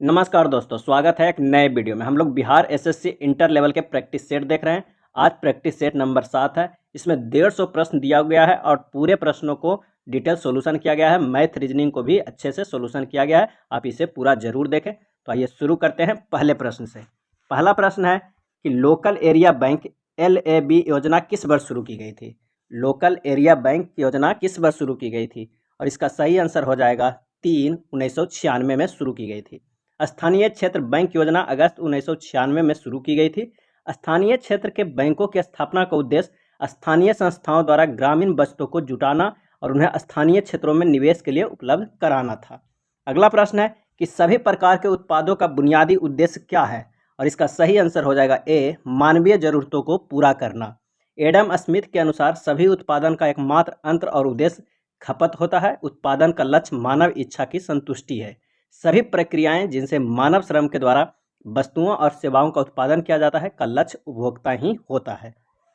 नमस्कार दोस्तों, स्वागत है एक नए वीडियो में। हम लोग बिहार एसएससी इंटर लेवल के प्रैक्टिस सेट देख रहे हैं। आज प्रैक्टिस सेट नंबर 7 है। इसमें 150 प्रश्न दिया गया है और पूरे प्रश्नों को डिटेल सॉल्यूशन किया गया है। मैथ रीजनिंग को भी अच्छे से सॉल्यूशन किया गया है। आप इसे पूरा जरूर देखें। तो आइए शुरू करते हैं पहले प्रश्न से। पहला प्रश्न है कि लोकल एरिया बैंक LAB योजना किस वर्ष शुरू की गई थी। लोकल एरिया बैंक योजना किस वर्ष शुरू की गई थी, और इसका सही आंसर हो जाएगा 3/1996 में शुरू की गई थी। स्थानीय क्षेत्र बैंक योजना अगस्त 1996 में शुरू की गई थी। स्थानीय क्षेत्र के बैंकों की स्थापना का उद्देश्य स्थानीय संस्थाओं द्वारा ग्रामीण बचतों को जुटाना और उन्हें स्थानीय क्षेत्रों में निवेश के लिए उपलब्ध कराना था। अगला प्रश्न है कि सभी प्रकार के उत्पादों का बुनियादी उद्देश्य क्या है, और इसका सही आंसर हो जाएगा ए, मानवीय जरूरतों को पूरा करना। एडम स्मिथ के अनुसार सभी उत्पादन का एकमात्र अंतर और उद्देश्य खपत होता है। उत्पादन का लक्ष्य मानव इच्छा की संतुष्टि है। सभी प्रक्रियाएं जिनसे मानव श्रम के द्वारा वस्तुओं और सेवाओं का उत्पादन किया जाता है का लक्ष्य उपभोक्ता ही होता है।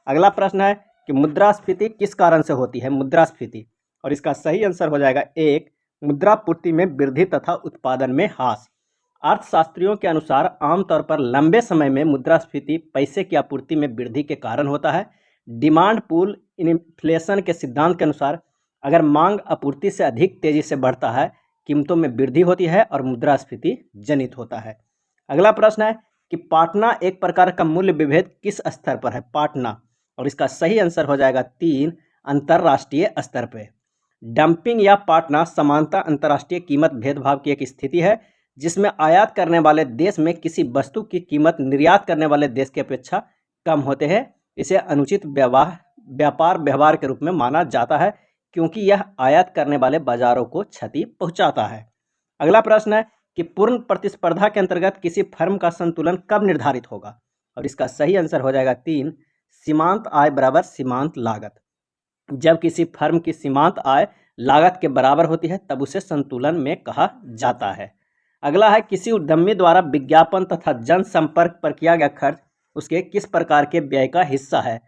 अगला प्रश्न है कि मुद्रास्फीति किस कारण से होती है। मुद्रास्फीति, और इसका सही आंसर हो जाएगा एक, मुद्रापूर्ति में वृद्धि तथा उत्पादन में ह्रास। अर्थशास्त्रियों के अनुसार आमतौर पर लंबे समय में मुद्रास्फीति पैसे की आपूर्ति में वृद्धि के कारण होता है। डिमांड पुल इन्फ्लेशन के सिद्धांत के अनुसार अगर मांग आपूर्ति से अधिक तेजी से बढ़ता है, कीमतों में वृद्धि होती है और मुद्रास्फीति जनित होता है। अगला प्रश्न है कि पाटना एक प्रकार का मूल्य विभेद किस स्तर पर है। पाटना, और इसका सही आंसर हो जाएगा 3, अंतरराष्ट्रीय स्तर पर। डंपिंग या पाटना समानता अंतर्राष्ट्रीय कीमत भेदभाव की एक स्थिति है जिसमें आयात करने वाले देश में किसी वस्तु की कीमत निर्यात करने वाले देश की अपेक्षा कम होते हैं। इसे अनुचित व्यापार व्यवहार के रूप में माना जाता है क्योंकि यह आयात करने वाले बाजारों को क्षति पहुंचाता है। अगला प्रश्न है कि पूर्ण प्रतिस्पर्धा के अंतर्गत किसी फर्म का संतुलन कब निर्धारित होगा, और इसका सही आंसर हो जाएगा 3, सीमांत आय बराबर सीमांत लागत। जब किसी फर्म की सीमांत आय लागत के बराबर होती है तब उसे संतुलन में कहा जाता है। अगला है किसी उद्यमी द्वारा विज्ञापन तथा जनसंपर्क पर किया गया खर्च उसके किस प्रकार के व्यय का हिस्सा है।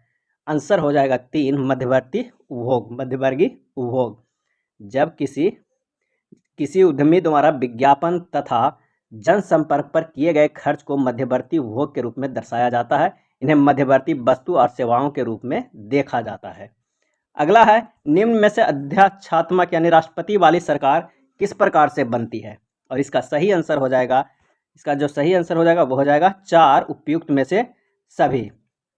आंसर हो जाएगा 3, मध्यवर्ती उपभोग, मध्यवर्गीय उपभोग। जब किसी उद्यमी द्वारा विज्ञापन तथा जनसंपर्क पर किए गए खर्च को मध्यवर्ती उपभोग के रूप में दर्शाया जाता है। इन्हें मध्यवर्ती वस्तु और सेवाओं के रूप में देखा जाता है। अगला है निम्न में से अध्यक्षात्मक यानी राष्ट्रपति वाली सरकार किस प्रकार से बनती है, और इसका सही आंसर हो जाएगा, इसका जो सही आंसर हो जाएगा वो हो जाएगा 4 उपयुक्त में से सभी।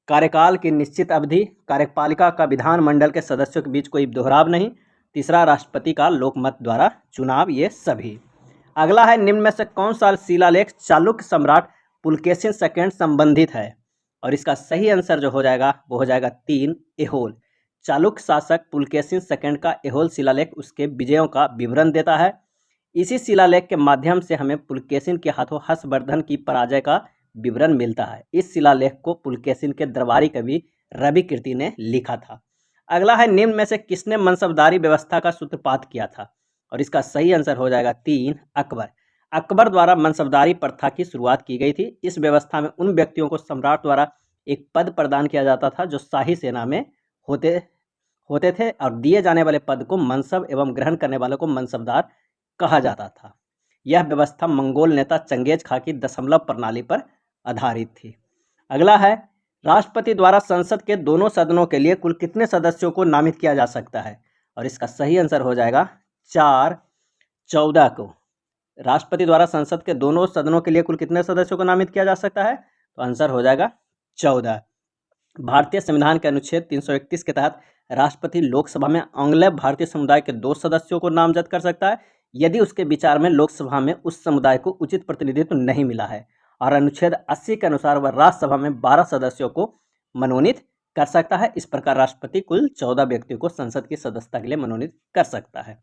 कार्यकाल की निश्चित अवधि, कार्यपालिका का विधानमंडल के सदस्यों के बीच कोई दोहराव नहीं, तीसरा राष्ट्रपति का लोकमत द्वारा चुनाव, ये सभी। अगला है निम्न में से कौन सा शिलालेख चालुक्य सम्राट पुलकेशिन सेकंड संबंधित है, और इसका सही आंसर जो हो जाएगा वो हो जाएगा 3, ऐहोल। चालुक्य शासक पुलकेशिन सेकंड का ऐहोल शिलालेख उसके विजयों का विवरण देता है। इसी शिलालेख के माध्यम से हमें पुलकेशिन के हाथों हर्षवर्धन की पराजय का विवरण मिलता है। इस शिलालेख को पुलकेशिन के दरबारी कवि रवि कीर्ति ने लिखा था। अगला है निम्न में से किसने मनसबदारी व्यवस्था का सूत्रपात किया था, और इसका सही आंसर हो जाएगा 3, अकबर। अकबर द्वारा मनसबदारी प्रथा की शुरुआत की गई थी। इस व्यवस्था में उन व्यक्तियों को सम्राट द्वारा एक पद प्रदान किया जाता था जो शाही सेना में होते थे, और दिए जाने वाले पद को मनसब एवं ग्रहण करने वालों को मनसबदार कहा जाता था। यह व्यवस्था मंगोल नेता चंगेज खां की दशमलव प्रणाली पर आधारित थी। अगला है राष्ट्रपति द्वारा संसद के दोनों सदनों के लिए कुल कितने सदस्यों को नामित किया जा सकता है, और इसका सही आंसर हो जाएगा 4, 14 को। राष्ट्रपति द्वारा संसद के दोनों सदनों के लिए कुल कितने सदस्यों को नामित किया जा सकता है, तो आंसर हो जाएगा 14। भारतीय संविधान के अनुच्छेद 331 के तहत राष्ट्रपति लोकसभा में आंग्ल भारतीय समुदाय के 2 सदस्यों को नामजद कर सकता है यदि उसके विचार में लोकसभा में उस समुदाय को उचित प्रतिनिधित्व नहीं मिला है, और अनुच्छेद 80 के अनुसार वह राज्यसभा में 12 सदस्यों को मनोनीत कर सकता है। इस प्रकार राष्ट्रपति कुल 14 व्यक्तियों को संसद की सदस्यता के लिए मनोनीत कर सकता है।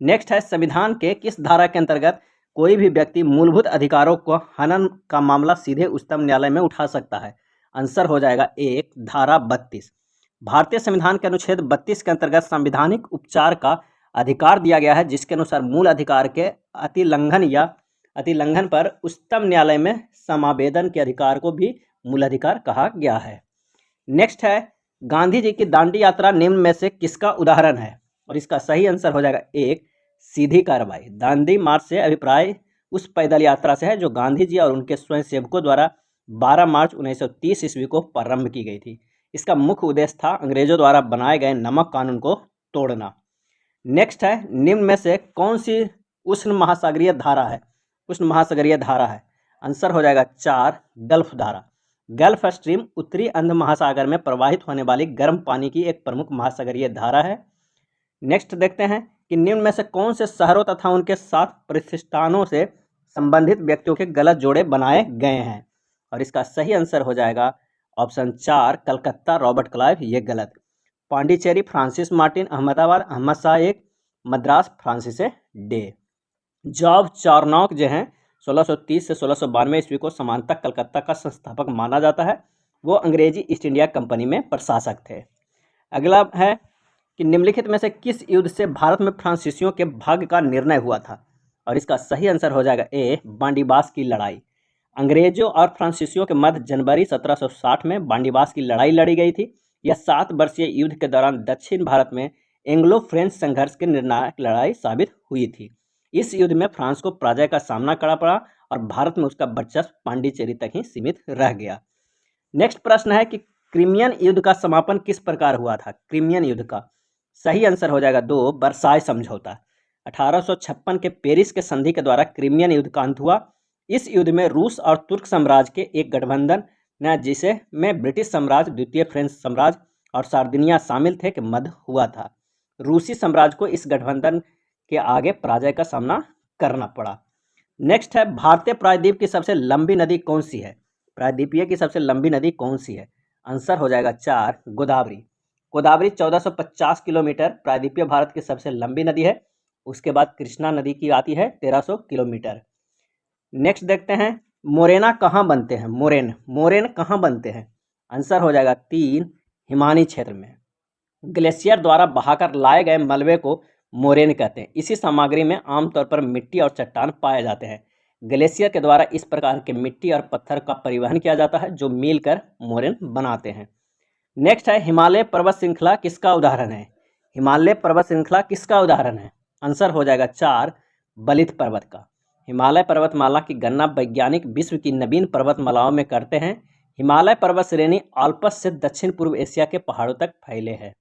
नेक्स्ट है संविधान के किस धारा के अंतर्गत कोई भी व्यक्ति मूलभूत अधिकारों को हनन का मामला सीधे उच्चतम न्यायालय में उठा सकता है। आंसर हो जाएगा 1, धारा 32। भारतीय संविधान के अनुच्छेद 32 के अंतर्गत संवैधानिक उपचार का अधिकार दिया गया है, जिसके अनुसार मूल अधिकार के अतिलंघन पर उच्चतम न्यायालय में समावेदन के अधिकार को भी मूल अधिकार कहा गया है। नेक्स्ट है गांधी जी की दांडी यात्रा निम्न में से किसका उदाहरण है, और इसका सही आंसर हो जाएगा 1, सीधी कार्रवाई। दांडी मार्च से अभिप्राय उस पैदल यात्रा से है जो गांधी जी और उनके स्वयंसेवकों द्वारा 12 मार्च 1930 ईस्वी को प्रारंभ की गई थी। इसका मुख्य उद्देश्य था अंग्रेजों द्वारा बनाए गए नमक कानून को तोड़ना। नेक्स्ट है, निम्न में से कौन सी उष्ण महासागरीय धारा है? उष्ण महासागरीय धारा है, आंसर हो जाएगा 4 गल्फ धारा। गल्फ स्ट्रीम उत्तरी अंध महासागर में प्रवाहित होने वाली गर्म पानी की एक प्रमुख महासागरीय धारा है। नेक्स्ट देखते हैं कि निम्न में से कौन से शहरों तथा उनके साथ प्रतिष्ठानों से संबंधित व्यक्तियों के गलत जोड़े बनाए गए हैं, और इसका सही आंसर हो जाएगा ऑप्शन 4 कलकत्ता रॉबर्ट क्लाइव, ये गलत। पांडिचेरी फ्रांसिस मार्टिन, अहमदाबाद अहमद शाह एक, Madras Francis day. Job Charnock जो हैं 1630 से 1692 ईस्वी को समानतः कलकत्ता का संस्थापक माना जाता है। वो अंग्रेजी ईस्ट इंडिया कंपनी में प्रशासक थे। अगला है कि निम्नलिखित में से किस युद्ध से भारत में फ्रांसीसियों के भाग्य का निर्णय हुआ था, और इसका सही आंसर हो जाएगा ए बांडीबास की लड़ाई। अंग्रेजों और फ्रांसीसियों के मध्य जनवरी 1760 में बांडीबास की लड़ाई लड़ी गई थी। यह 7 वर्षीय युद्ध के दौरान दक्षिण भारत में एंग्लो फ्रेंच संघर्ष की निर्णायक लड़ाई साबित हुई थी। इस युद्ध में फ्रांस को पराजय का सामना करना पड़ा और भारत में उसका वर्चस्व पांडिचेरी तक ही सीमित रह गया। नेक्स्ट प्रश्न है कि क्रिमियन युद्ध का समापन किस प्रकार हुआ था? क्रिमियन युद्ध का सही आंसर हो जाएगा 2 वर्साय समझौता। 1856 के पेरिस के संधि के द्वारा क्रिमियन युद्ध का अंत हुआ। इस युद्ध में रूस और तुर्क साम्राज्य के एक गठबंधन न जिसे में ब्रिटिश साम्राज्य, द्वितीय फ्रेंच साम्राज्य और सार्डिनिया शामिल थे के मध्य हुआ था। रूसी साम्राज्य को इस गठबंधन के आगे पराजय का सामना करना पड़ा। नेक्स्ट है, भारतीय प्रायद्वीप की सबसे लंबी नदी कौन सी है? प्रायद्वीपीय की सबसे लंबी नदी कौन सी है? आंसर हो जाएगा 4 गोदावरी। गोदावरी 1450 किलोमीटर प्रायद्वीपीय भारत की सबसे लंबी नदी है। उसके बाद कृष्णा नदी की आती है 1300 किलोमीटर। नेक्स्ट देखते हैं, मोरेना कहाँ बनते हैं? मोरेन कहाँ बनते हैं? आंसर हो जाएगा 3 हिमानी क्षेत्र में। ग्लेशियर द्वारा बहाकर लाए गए मलबे को मोरेन कहते हैं। इसी सामग्री में आमतौर पर मिट्टी और चट्टान पाए जाते हैं। ग्लेशियर के द्वारा इस प्रकार के मिट्टी और पत्थर का परिवहन किया जाता है जो मिलकर मोरेन बनाते हैं। नेक्स्ट है, हिमालय पर्वत श्रृंखला किसका उदाहरण है? हिमालय पर्वत श्रृंखला किसका उदाहरण है? आंसर हो जाएगा 4 बलित पर्वत का। हिमालय पर्वतमाला की गणना वैज्ञानिक विश्व की नवीन पर्वतमालाओं में करते हैं। हिमालय पर्वत श्रेणी आल्प्स से दक्षिण पूर्व एशिया के पहाड़ों तक फैले हैं।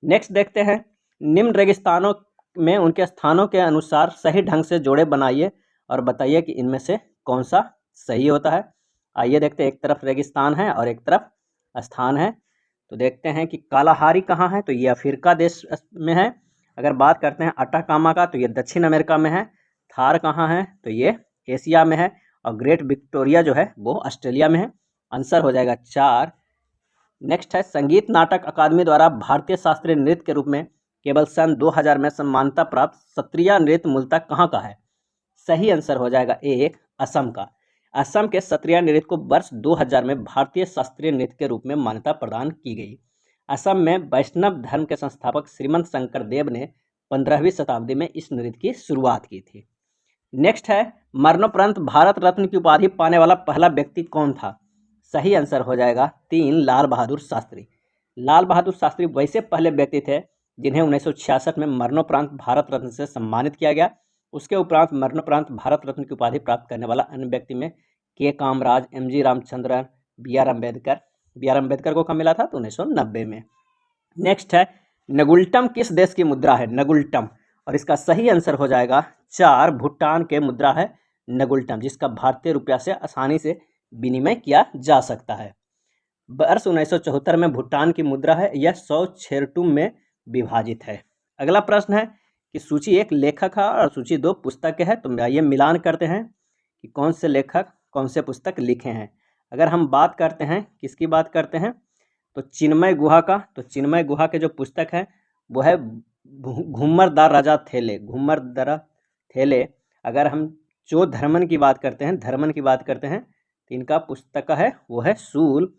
नेक्स्ट देखते हैं, निम्न रेगिस्तानों में उनके स्थानों के अनुसार सही ढंग से जोड़े बनाइए और बताइए कि इनमें से कौन सा सही होता है। आइए देखते हैं, एक तरफ रेगिस्तान है और एक तरफ स्थान है। तो देखते हैं कि कालाहारी कहाँ है, तो ये अफ्रीका देश में है। अगर बात करते हैं अटाकामा का, तो ये दक्षिण अमेरिका में है। थार कहाँ है, तो ये एशिया में है। और ग्रेट विक्टोरिया जो है वो ऑस्ट्रेलिया में है। आंसर हो जाएगा 4। नेक्स्ट है, संगीत नाटक अकादमी द्वारा भारतीय शास्त्रीय नृत्य के रूप में केवल सन 2000 में सम्मानता प्राप्त सत्रिया नृत्य मूलतः कहाँ का है? सही आंसर हो जाएगा 1 असम का। असम के सत्रिया नृत्य को वर्ष 2000 में भारतीय शास्त्रीय नृत्य के रूप में मान्यता प्रदान की गई। असम में वैष्णव धर्म के संस्थापक श्रीमंत शंकर देव ने 15वीं शताब्दी में इस नृत्य की शुरुआत की थी। नेक्स्ट है, मरणोपरांत भारत रत्न की उपाधि पाने वाला पहला व्यक्ति कौन था? सही आंसर हो जाएगा 3 लाल बहादुर शास्त्री। लाल बहादुर शास्त्री वैसे पहले व्यक्ति थे जिन्हें 1966 में मरणोपरांत भारत रत्न से सम्मानित किया गया। उसके उपरांत मरणोपरांत भारत रत्न की उपाधि प्राप्त करने वाला अन्य व्यक्ति में के Kamaraj, MG Ramachandran, B R Ambedkar को कब मिला था? तो 1990 में। नेक्स्ट है, नगुल्टम किस देश की मुद्रा है? नगुल्टम, और इसका सही आंसर हो जाएगा 4 भूटान के मुद्रा है नगुल्टम, जिसका भारतीय रुपया से आसानी से विनिमय किया जा सकता है। वर्ष 1974 में भूटान की मुद्रा है, यह 100 छेरटुम में विभाजित है। अगला प्रश्न है कि सूची 1 लेखक है और सूची 2 पुस्तक है। तो आइए मिलान करते हैं कि कौन से लेखक कौन से पुस्तक लिखे हैं। अगर हम बात करते हैं, किसकी बात करते हैं, तो चिन्मय गुहा का। तो चिन्मय गुहा के जो पुस्तक है वो है घुम्मरदार राजा थेले, घुम्मरदारा थेले। अगर हम जो धर्मन की बात करते हैं तो इनका पुस्तक है वो है सूल।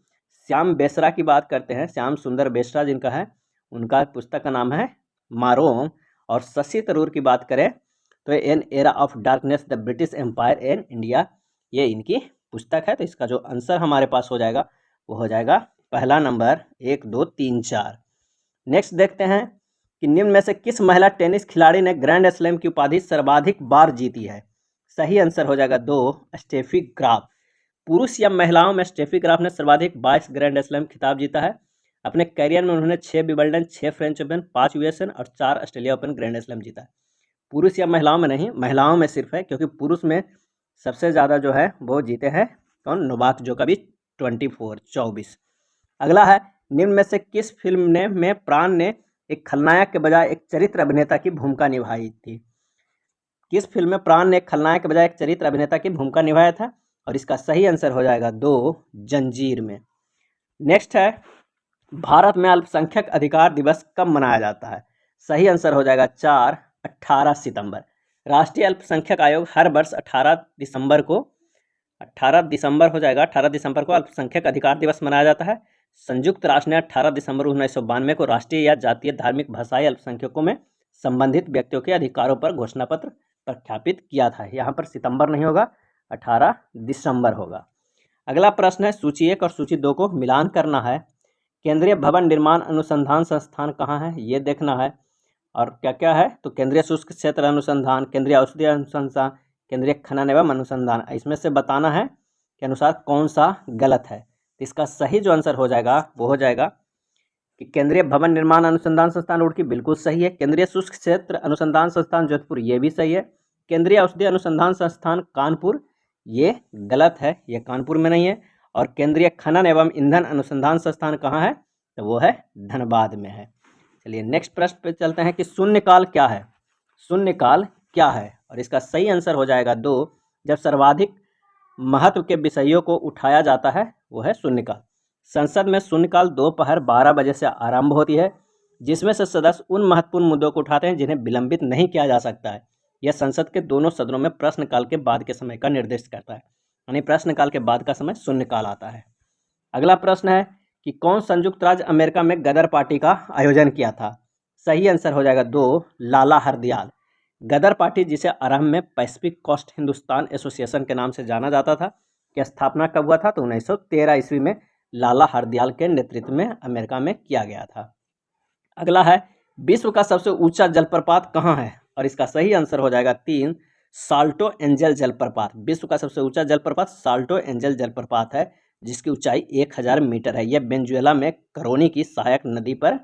श्याम बेसरा की बात करते हैं, श्याम सुंदर बेसरा जिनका है, उनका पुस्तक का नाम है मारोम। और शशि थरूर की बात करें तो an era of darkness the British empire and India, ये इनकी पुस्तक है। तो इसका जो आंसर हमारे पास हो जाएगा वो हो जाएगा पहला नंबर 1, 2, 3, 4। नेक्स्ट देखते हैं कि निम्न में से किस महिला टेनिस खिलाड़ी ने ग्रैंड स्लैम की उपाधि सर्वाधिक बार जीती है? सही आंसर हो जाएगा 2 स्टेफी ग्राफ। पुरुष या महिलाओं में स्टेफी ग्राफ ने सर्वाधिक 22 ग्रैंड स्लैम खिताब जीता है। अपने करियर में उन्होंने 6 विंबलडन, 6 फ्रेंच ओपन, 5 यूएस और 4 ऑस्ट्रेलिया ओपन ग्रैंड स्लैम जीता है। पुरुष या महिलाओं में नहीं, महिलाओं में सिर्फ है, क्योंकि पुरुष में सबसे ज़्यादा जो है वो जीते हैं कौन, नोवाक जोकोविच 24। अगला है, निम्न में से किस फिल्म ने में प्राण ने एक खलनायक के बजाय एक चरित्र अभिनेता की भूमिका निभाई थी? किस फिल्म में प्राण ने एक खलनायक के बजाय एक चरित्र अभिनेता की भूमिका निभाया था? और इसका सही आंसर हो जाएगा 2 जंजीर में। नेक्स्ट है, भारत में अल्पसंख्यक अधिकार दिवस कब मनाया जाता है? सही आंसर हो जाएगा 18 सितंबर। राष्ट्रीय अल्पसंख्यक आयोग हर वर्ष 18 दिसंबर को 18 दिसंबर को अल्पसंख्यक अधिकार दिवस मनाया जाता है। संयुक्त राष्ट्र ने 18 दिसंबर 1992 को राष्ट्रीय या जातीय धार्मिक भाषाई अल्पसंख्यकों में संबंधित व्यक्तियों के अधिकारों पर घोषणा पत्र प्रख्यापित किया था। यहाँ पर सितंबर नहीं होगा, 18 दिसंबर होगा। अगला प्रश्न है, सूची 1 और सूची 2 को मिलान करना है। केंद्रीय भवन निर्माण अनुसंधान संस्थान कहाँ है, ये देखना है। और क्या क्या है, तो केंद्रीय शुष्क क्षेत्र अनुसंधान, केंद्रीय औषधि अनुसंधान, केंद्रीय खनन एवं अनुसंधान। इसमें से बताना है के अनुसार कौन सा गलत है। तो इसका सही जो आंसर हो जाएगा वो हो जाएगा कि केंद्रीय भवन निर्माण अनुसंधान संस्थान रुड़की बिल्कुल सही है। केंद्रीय शुष्क क्षेत्र अनुसंधान संस्थान जोधपुर ये भी सही है। केंद्रीय औषधि अनुसंधान संस्थान कानपुर ये गलत है, ये कानपुर में नहीं है। और केंद्रीय खनन एवं ईंधन अनुसंधान संस्थान कहाँ है, तो वो है धनबाद में है। चलिए नेक्स्ट प्रश्न पे चलते हैं कि शून्यकाल क्या है। शून्यकाल क्या है, और इसका सही आंसर हो जाएगा 2, जब सर्वाधिक महत्व के विषयों को उठाया जाता है वो है शून्यकाल। संसद में शून्यकाल दोपहर 12 बजे से आरंभ होती है, जिसमें से सदस्य उन महत्वपूर्ण मुद्दों को उठाते हैं जिन्हें विलंबित नहीं किया जा सकता है। यह संसद के दोनों सदनों में प्रश्नकाल के बाद के समय का निर्देश करता है, यानी प्रश्नकाल के बाद का समय शून्यकाल आता है। अगला प्रश्न है कि कौन संयुक्त राज्य अमेरिका में गदर पार्टी का आयोजन किया था? सही आंसर हो जाएगा 2, लाला हरदयाल। गदर पार्टी, जिसे आरंभ में पैसिफिक कोस्ट हिंदुस्तान एसोसिएशन के नाम से जाना जाता था, की स्थापना कब हुआ था? तो 1913 ईस्वी में लाला हरदयाल के नेतृत्व में अमेरिका में किया गया था। अगला है, विश्व का सबसे ऊंचा जलप्रपात कहाँ है? और इसका सही आंसर हो जाएगा 3, साल्टो एंजल जलप्रपात। विश्व का सबसे ऊंचा जलप्रपात साल्टो एंजल जलप्रपात है, जिसकी ऊंचाई 1000 मीटर है। यह वेनेजुएला में करोनी की सहायक नदी पर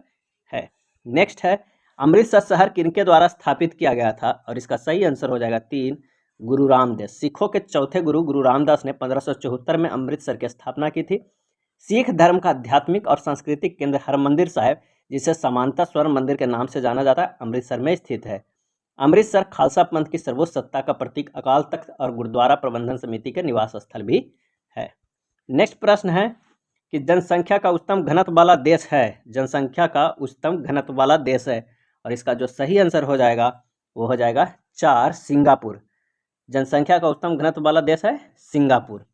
है। नेक्स्ट है, अमृतसर शहर किनके द्वारा स्थापित किया गया था? और इसका सही आंसर हो जाएगा 3, गुरु रामदास। सिखों के चौथे गुरु रामदास ने 1574 में अमृतसर की स्थापना की थी। सिख धर्म का आध्यात्मिक और सांस्कृतिक केंद्र हरमंदिर साहिब, जिसे समानता स्वर्ण मंदिर के नाम से जाना जाता है, अमृतसर में स्थित है। अमृतसर खालसा पंथ की सर्वोच्च सत्ता का प्रतीक अकाल तख्त और गुरुद्वारा प्रबंधन समिति के निवास स्थल भी है। नेक्स्ट प्रश्न है कि जनसंख्या का उच्चतम घनत्व वाला देश है। जनसंख्या का उच्चतम घनत्व वाला देश है, और इसका जो सही आंसर हो जाएगा वो हो जाएगा 4, सिंगापुर। जनसंख्या का उच्चतम घनत्व वाला देश है सिंगापुर।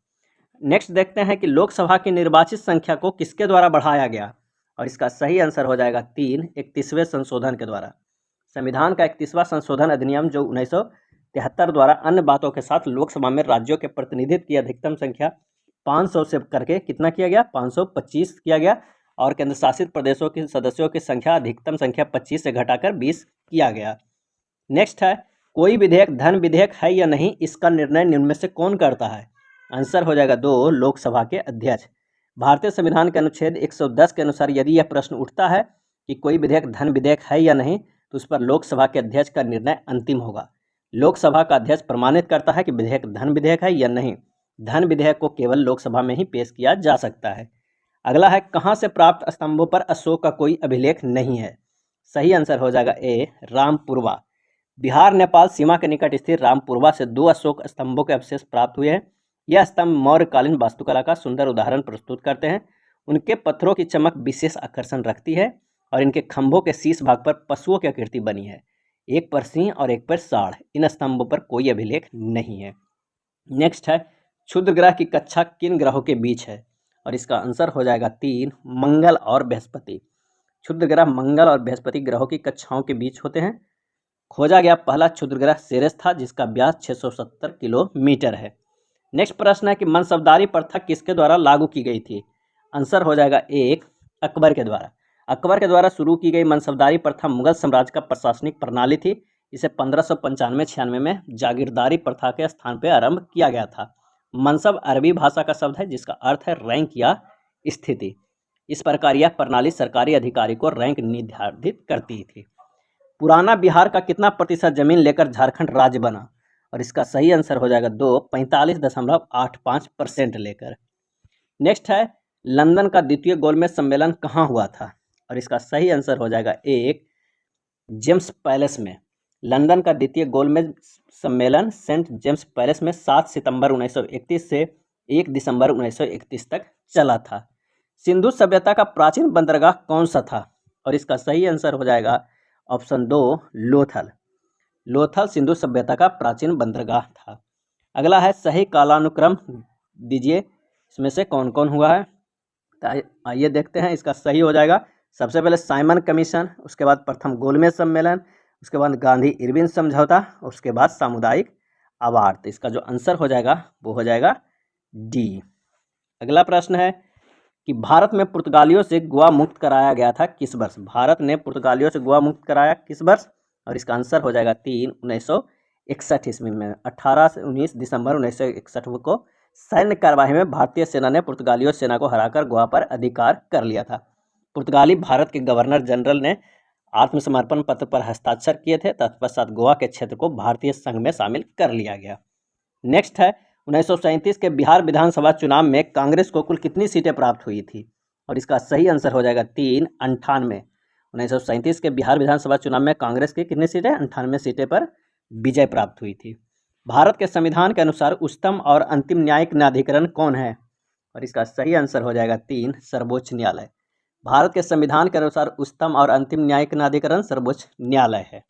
नेक्स्ट देखते हैं कि लोकसभा की निर्वाचित संख्या को किसके द्वारा बढ़ाया गया? और इसका सही आंसर हो जाएगा 3, 31वें संशोधन के द्वारा। संविधान का 31वां संशोधन अधिनियम जो 1973 द्वारा अन्य बातों के साथ लोकसभा में राज्यों के प्रतिनिधित्व की अधिकतम संख्या 500 से करके कितना किया गया? 525 किया गया। और केंद्र शासित प्रदेशों के सदस्यों की संख्या अधिकतम संख्या 25 से घटाकर 20 किया गया। नेक्स्ट है, कोई विधेयक धन विधेयक है या नहीं, इसका निर्णय निम्न में से कौन करता है? आंसर हो जाएगा 2, लोकसभा के अध्यक्ष। भारतीय संविधान के अनुच्छेद 110 के अनुसार यदि यह प्रश्न उठता है कि कोई विधेयक धन विधेयक है या नहीं, तो उस पर लोकसभा के अध्यक्ष का निर्णय अंतिम होगा। लोकसभा का अध्यक्ष प्रमाणित करता है कि विधेयक धन विधेयक है या नहीं। धन विधेयक को केवल लोकसभा में ही पेश किया जा सकता है। अगला है, कहाँ से प्राप्त स्तंभों पर अशोक का कोई अभिलेख नहीं है? सही आंसर हो जाएगा ए, रामपुरवा। बिहार नेपाल सीमा के निकट स्थित रामपुरवा से 2 अशोक स्तंभों के अवशेष प्राप्त हुए हैं। यह स्तंभ मौर्यकालीन वास्तुकला का सुंदर उदाहरण प्रस्तुत करते हैं। उनके पत्थरों की चमक विशेष आकर्षण रखती है, और इनके खंभों के शीर्ष भाग पर पशुओं की आकृति बनी है, एक पर सिंह और एक पर सांड। इन स्तंभों पर कोई अभिलेख नहीं है। नेक्स्ट है, क्षुद्र ग्रह की कक्षा किन ग्रहों के बीच है? और इसका आंसर हो जाएगा 3, मंगल और बृहस्पति। क्षुद्र ग्रह मंगल और बृहस्पति ग्रहों की कक्षाओं के बीच होते हैं। खोजा गया पहला क्षुद्र ग्रह सेरेस था, जिसका व्यास 670 किलोमीटर है। नेक्स्ट प्रश्न है कि मनसबदारी प्रथा किसके द्वारा लागू की गई थी? आंसर हो जाएगा 1, अकबर के द्वारा। अकबर के द्वारा शुरू की गई मनसबदारी प्रथा मुगल साम्राज्य का प्रशासनिक प्रणाली थी। इसे 1595-96 में जागीरदारी प्रथा के स्थान पर आरंभ किया गया था। मनसब अरबी भाषा का शब्द है जिसका अर्थ है रैंक या स्थिति। इस प्रकार यह प्रणाली सरकारी अधिकारी को रैंक निर्धारित करती थी। पुराना बिहार का कितना प्रतिशत जमीन लेकर झारखंड राज्य बना? और इसका सही आंसर हो जाएगा 45.85% लेकर। नेक्स्ट है, लंदन का द्वितीय गोलमेज सम्मेलन कहाँ हुआ था? और इसका सही आंसर हो जाएगा 1, जेम्स पैलेस में। लंदन का द्वितीय गोलमेज सम्मेलन सेंट जेम्स पैलेस में 7 सितंबर 1931 से 1 दिसंबर 1931 तक चला था। सिंधु सभ्यता का प्राचीन बंदरगाह कौन सा था? और इसका सही आंसर हो जाएगा ऑप्शन 2, लोथल। लोथल सिंधु सभ्यता का प्राचीन बंदरगाह था। अगला है, सही कालानुक्रम दीजिए, इसमें से कौन कौन हुआ है? आइए देखते हैं। इसका सही हो जाएगा सबसे पहले साइमन कमीशन, उसके बाद प्रथम गोलमेज सम्मेलन, उसके बाद गांधी इरविन समझौता, उसके बाद सामुदायिक आवार। तो इसका जो आंसर हो जाएगा वो हो जाएगा डी। अगला प्रश्न है कि भारत में पुर्तगालियों से गोवा मुक्त कराया गया था किस वर्ष? भारत ने पुर्तगालियों से गोवा मुक्त कराया किस वर्ष? और इसका आंसर हो जाएगा 3, 1961 ईस्वी में। 18 से 19 दिसंबर 1961 को सैन्य कार्यवाही में भारतीय सेना ने पुर्तगालियों सेना को हराकर गोवा पर अधिकार कर लिया था। पुर्तगाली भारत के गवर्नर जनरल ने आत्मसमर्पण पत्र पर हस्ताक्षर किए थे। तत्पश्चात गोवा के क्षेत्र को भारतीय संघ में शामिल कर लिया गया। नेक्स्ट है, 1937 के बिहार विधानसभा चुनाव में कांग्रेस को कुल कितनी सीटें प्राप्त हुई थी? और इसका सही आंसर हो जाएगा 3, 98। 1937 के बिहार विधानसभा चुनाव में कांग्रेस की कितनी सीटें? 98 सीटें पर विजय प्राप्त हुई थी। भारत के संविधान के अनुसार उच्चतम और अंतिम न्यायिक न्यायाधिकरण कौन है? और इसका सही आंसर हो जाएगा 3, सर्वोच्च न्यायालय। भारत के संविधान के अनुसार उच्चतम और अंतिम न्यायिक न्यायाधिकरण सर्वोच्च न्यायालय है।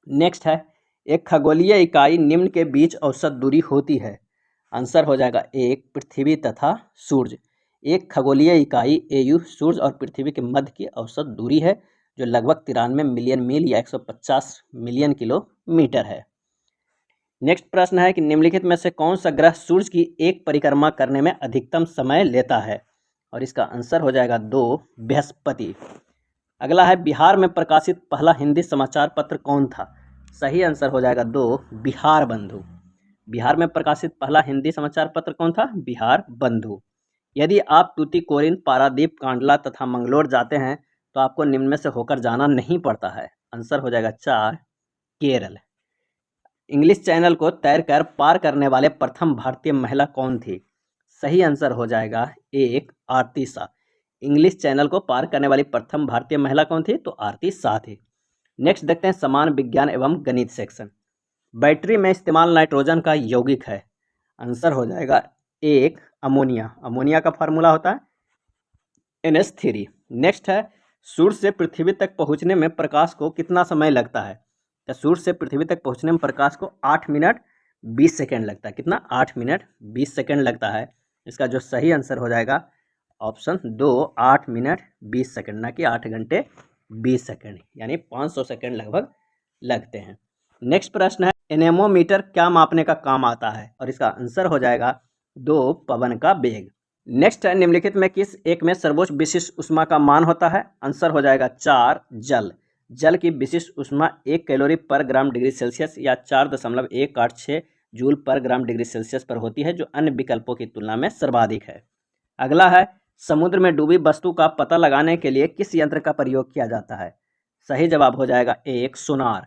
नेक्स्ट है, एक खगोलीय इकाई निम्न के बीच औसत दूरी होती है। आंसर हो जाएगा 1, पृथ्वी तथा सूर्य। एक खगोलीय इकाई AU सूर्य और पृथ्वी के मध्य की औसत दूरी है जो लगभग 93 मिलियन मील या 150 मिलियन किलोमीटर है। नेक्स्ट प्रश्न है कि निम्नलिखित में से कौन सा ग्रह सूर्य की एक परिक्रमा करने में अधिकतम समय लेता है? और इसका आंसर हो जाएगा 2, बृहस्पति। अगला है, बिहार में प्रकाशित पहला हिंदी समाचार पत्र कौन था? सही आंसर हो जाएगा 2, बिहार बंधु। बिहार में प्रकाशित पहला हिंदी समाचार पत्र कौन था? बिहार बंधु। यदि आप तूतीकोरिन, पारादीप, कांडला तथा मंगलोर जाते हैं तो आपको निम्न में से होकर जाना नहीं पड़ता है। आंसर हो जाएगा 4, केरल। इंग्लिश चैनल को तैरकर पार करने वाले प्रथम भारतीय महिला कौन थी? सही आंसर हो जाएगा 1, आरती शाह। इंग्लिश चैनल को पार करने वाली प्रथम भारतीय महिला कौन थी? तो आरती शाह थी। नेक्स्ट देखते हैं समान विज्ञान एवं गणित सेक्शन। बैटरी में इस्तेमाल नाइट्रोजन का यौगिक है। आंसर हो जाएगा 1, अमोनिया। अमोनिया का फार्मूला होता है NH3। नेक्स्ट है, सूर्य से पृथ्वी तक पहुंचने में प्रकाश को कितना समय लगता है? तो सूर्य से पृथ्वी तक पहुंचने में प्रकाश को 8 मिनट 20 सेकेंड लगता है। कितना? 8 मिनट 20 सेकेंड लगता है। इसका जो सही आंसर हो जाएगा ऑप्शन 2, 8 मिनट 20 सेकेंड, ना कि 8 घंटे 20 सेकेंड, यानी 500 सेकेंड लगभग लगते हैं। नेक्स्ट प्रश्न है, एनेमोमीटर क्या मापने का काम आता है? और इसका आंसर हो जाएगा 2, पवन का वेग। नेक्स्ट है, निम्नलिखित में किस एक में सर्वोच्च विशिष्ट ऊष्मा का मान होता है? आंसर हो जाएगा 4, जल। जल की विशिष्ट ऊष्मा 1 कैलोरी पर ग्राम डिग्री सेल्सियस या 4.186 जूल पर ग्राम डिग्री सेल्सियस पर होती है, जो अन्य विकल्पों की तुलना में सर्वाधिक है। अगला है, समुद्र में डूबी वस्तु का पता लगाने के लिए किस यंत्र का प्रयोग किया जाता है? सही जवाब हो जाएगा 1, सोनार।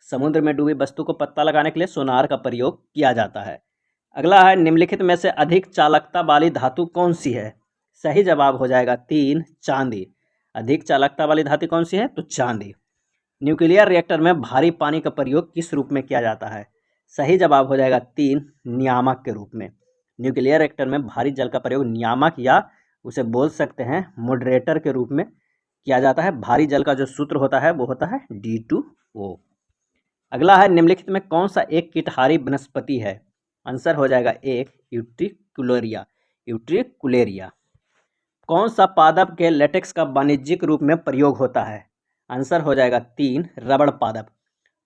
समुद्र में डूबी वस्तु को पता लगाने के लिए सोनार का प्रयोग किया जाता है। अगला है, निम्नलिखित में से अधिक चालकता वाली धातु कौन सी है? सही जवाब हो जाएगा 3, चांदी। अधिक चालकता वाली धातु कौन सी है? तो चांदी। न्यूक्लियर रिएक्टर में भारी पानी का प्रयोग किस रूप में किया जाता है? सही जवाब हो जाएगा 3, नियामक के रूप में। न्यूक्लियर रिएक्टर में भारी जल का प्रयोग नियामक या उसे बोल सकते हैं मॉडरेटर के रूप में किया जाता है। भारी जल का जो सूत्र होता है वो होता है D2O। अगला है, निम्नलिखित में कौन सा एक कीटहारी वनस्पति है? आंसर हो जाएगा 1, यूट्रिकुलेरिया। यूट्रिकुलेरिया। कौन सा पादप के लेटेक्स का वाणिज्यिक रूप में प्रयोग होता है? आंसर हो जाएगा 3, रबड़ पादप।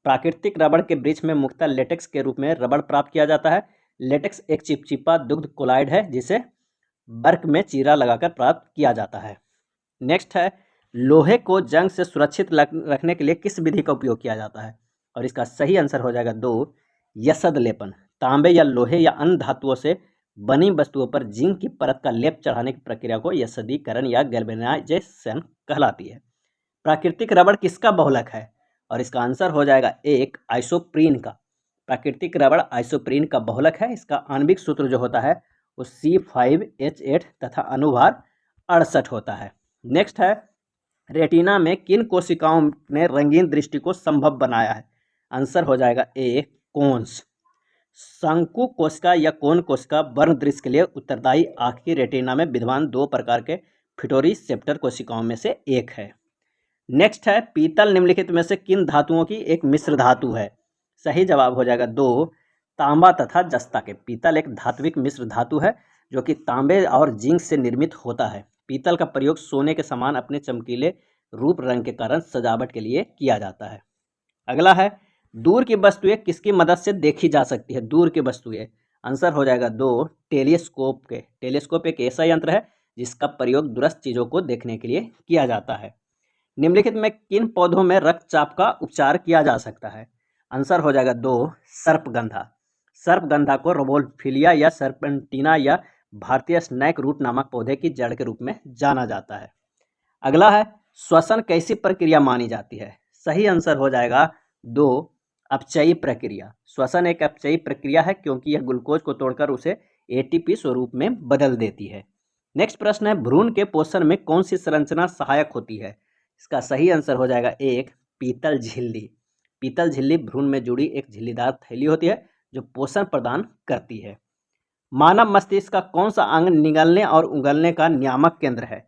प्राकृतिक रबड़ के वृक्ष में मुख्यतः लेटेक्स के रूप में रबड़ प्राप्त किया जाता है। लेटेक्स एक चिपचिपा दुग्ध कोलाइड है जिसे बर्क में चीरा लगाकर प्राप्त किया जाता है। नेक्स्ट है, लोहे को जंग से सुरक्षित रखने के लिए किस विधि का उपयोग किया जाता है? और इसका सही आंसर हो जाएगा 2 यसद लेपन। तांबे या लोहे या अन्य धातुओं से बनी वस्तुओं पर जिंक की परत का लेप चढ़ाने की प्रक्रिया को यसदीकरण या गैल्वेनाइजेशन कहलाती है। प्राकृतिक रबड़ किसका बहुलक है? और इसका आंसर हो जाएगा 1 आइसोप्रीन का। प्राकृतिक रबड़ आइसोप्रीन का बहुलक है। इसका आणविक सूत्र जो होता है वो C5H8 तथा अनुभार 68 होता है। नेक्स्ट है, रेटिना में किन कोशिकाओं ने रंगीन दृष्टि को संभव बनाया है? आंसर हो जाएगा A कोन्स। शंकु कोशिका या कोन कोशिका वर्ण दृश्य के लिए उत्तरदायी आँख की रेटिना में विद्यमान 2 प्रकार के फिटोरिसेप्टर कोशिकाओं में से एक है। नेक्स्ट है, पीतल निम्नलिखित में से किन धातुओं की एक मिश्र धातु है? सही जवाब हो जाएगा 2 तांबा तथा जस्ता के। पीतल एक धात्विक मिश्र धातु है जो कि तांबे और जिंक से निर्मित होता है। पीतल का प्रयोग सोने के समान अपने चमकीले रूप रंग के कारण सजावट के लिए किया जाता है। अगला है, दूर की वस्तुएं किसकी मदद से देखी जा सकती है? दूर की वस्तुएं, आंसर हो जाएगा 2 टेलीस्कोप के। टेलीस्कोप एक ऐसा यंत्र है जिसका प्रयोग दूरस्थ चीज़ों को देखने के लिए किया जाता है। निम्नलिखित में किन पौधों में रक्तचाप का उपचार किया जा सकता है? आंसर हो जाएगा 2 सर्पगंधा। सर्पगंधा को रोबोल्फिलिया या सर्पेंटिना या भारतीय स्नैक रूट नामक पौधे की जड़ के रूप में जाना जाता है। अगला है, श्वसन कैसी प्रक्रिया मानी जाती है? सही आंसर हो जाएगा 2 अपचयी प्रक्रिया। श्वसन एक अपचयी प्रक्रिया है क्योंकि यह ग्लूकोज को तोड़कर उसे एटीपी स्वरूप में बदल देती है। नेक्स्ट प्रश्न है, भ्रूण के पोषण में कौन सी संरचना सहायक होती है? इसका सही आंसर हो जाएगा 1 पीतल झिल्ली। पीतल झिल्ली भ्रूण में जुड़ी एक झिल्लीदार थैली होती है जो पोषण प्रदान करती है। मानव मस्तिष्क का कौन सा अंग निगलने और उगलने का नियामक केंद्र है?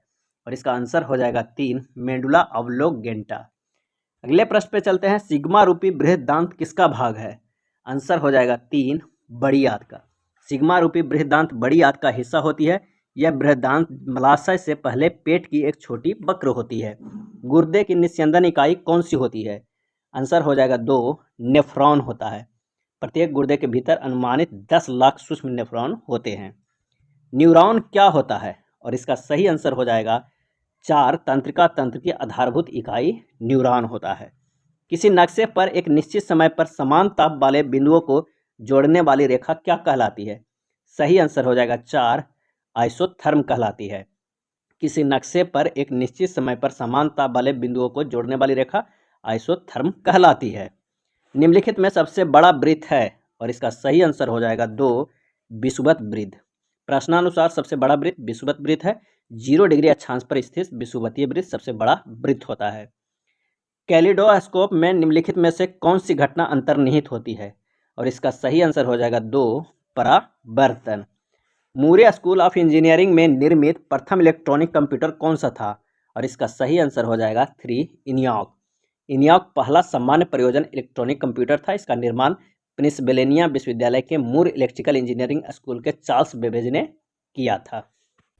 और इसका आंसर हो जाएगा 3 मेडुला ऑब्लोगेंटा। अगले प्रश्न पे चलते हैं, सिग्मा रूपी बृहदांत किसका भाग है? आंसर हो जाएगा 3 बड़ी आंत का। सिग्मा रूपी बृहदांत बड़ी आंत का हिस्सा होती है। यह बृहदांत मलाशय से पहले पेट की एक छोटी वक्र होती है। गुर्दे की निस्यंदन इकाई कौन सी होती है? आंसर हो जाएगा 2 नेफ्रॉन होता है। प्रत्येक गुर्दे के भीतर अनुमानित 10 लाख सूक्ष्म नेफ्रॉन होते हैं। न्यूरॉन क्या होता है? और इसका सही आंसर हो जाएगा 4 तंत्रिका तंत्र की आधारभूत इकाई न्यूरॉन होता है। किसी नक्शे पर एक निश्चित समय पर समान ताप वाले बिंदुओं को जोड़ने वाली रेखा क्या कहलाती है? सही आंसर हो जाएगा 4 आइसोथर्म कहलाती है। किसी नक्शे पर एक निश्चित समय पर समान ताप वाले बिंदुओं को जोड़ने वाली रेखा आइसोथर्म कहलाती है। निम्नलिखित में सबसे बड़ा वृत्त है? और इसका सही आंसर हो जाएगा 2 विषुवत वृत्त। प्रश्नानुसार सबसे बड़ा वृत्त विषुवत वृत्त है। 0 डिग्री अक्षांश पर स्थित विषुवतीय वृत्त सबसे बड़ा वृत्त होता है। कैलिडोस्कोप में निम्नलिखित में से कौन सी घटना अंतर्निहित होती है? और इसका सही आंसर हो जाएगा 2 परावर्तन। मूरे स्कूल ऑफ इंजीनियरिंग में निर्मित प्रथम इलेक्ट्रॉनिक कंप्यूटर कौन सा था? और इसका सही आंसर हो जाएगा 3 इनियाक। इनियाक पहला सामान्य प्रयोजन इलेक्ट्रॉनिक कंप्यूटर था। इसका निर्माण पेंसिल्वेनिया विश्वविद्यालय के मूर इलेक्ट्रिकल इंजीनियरिंग स्कूल के चार्ल्स बेबेज ने किया था।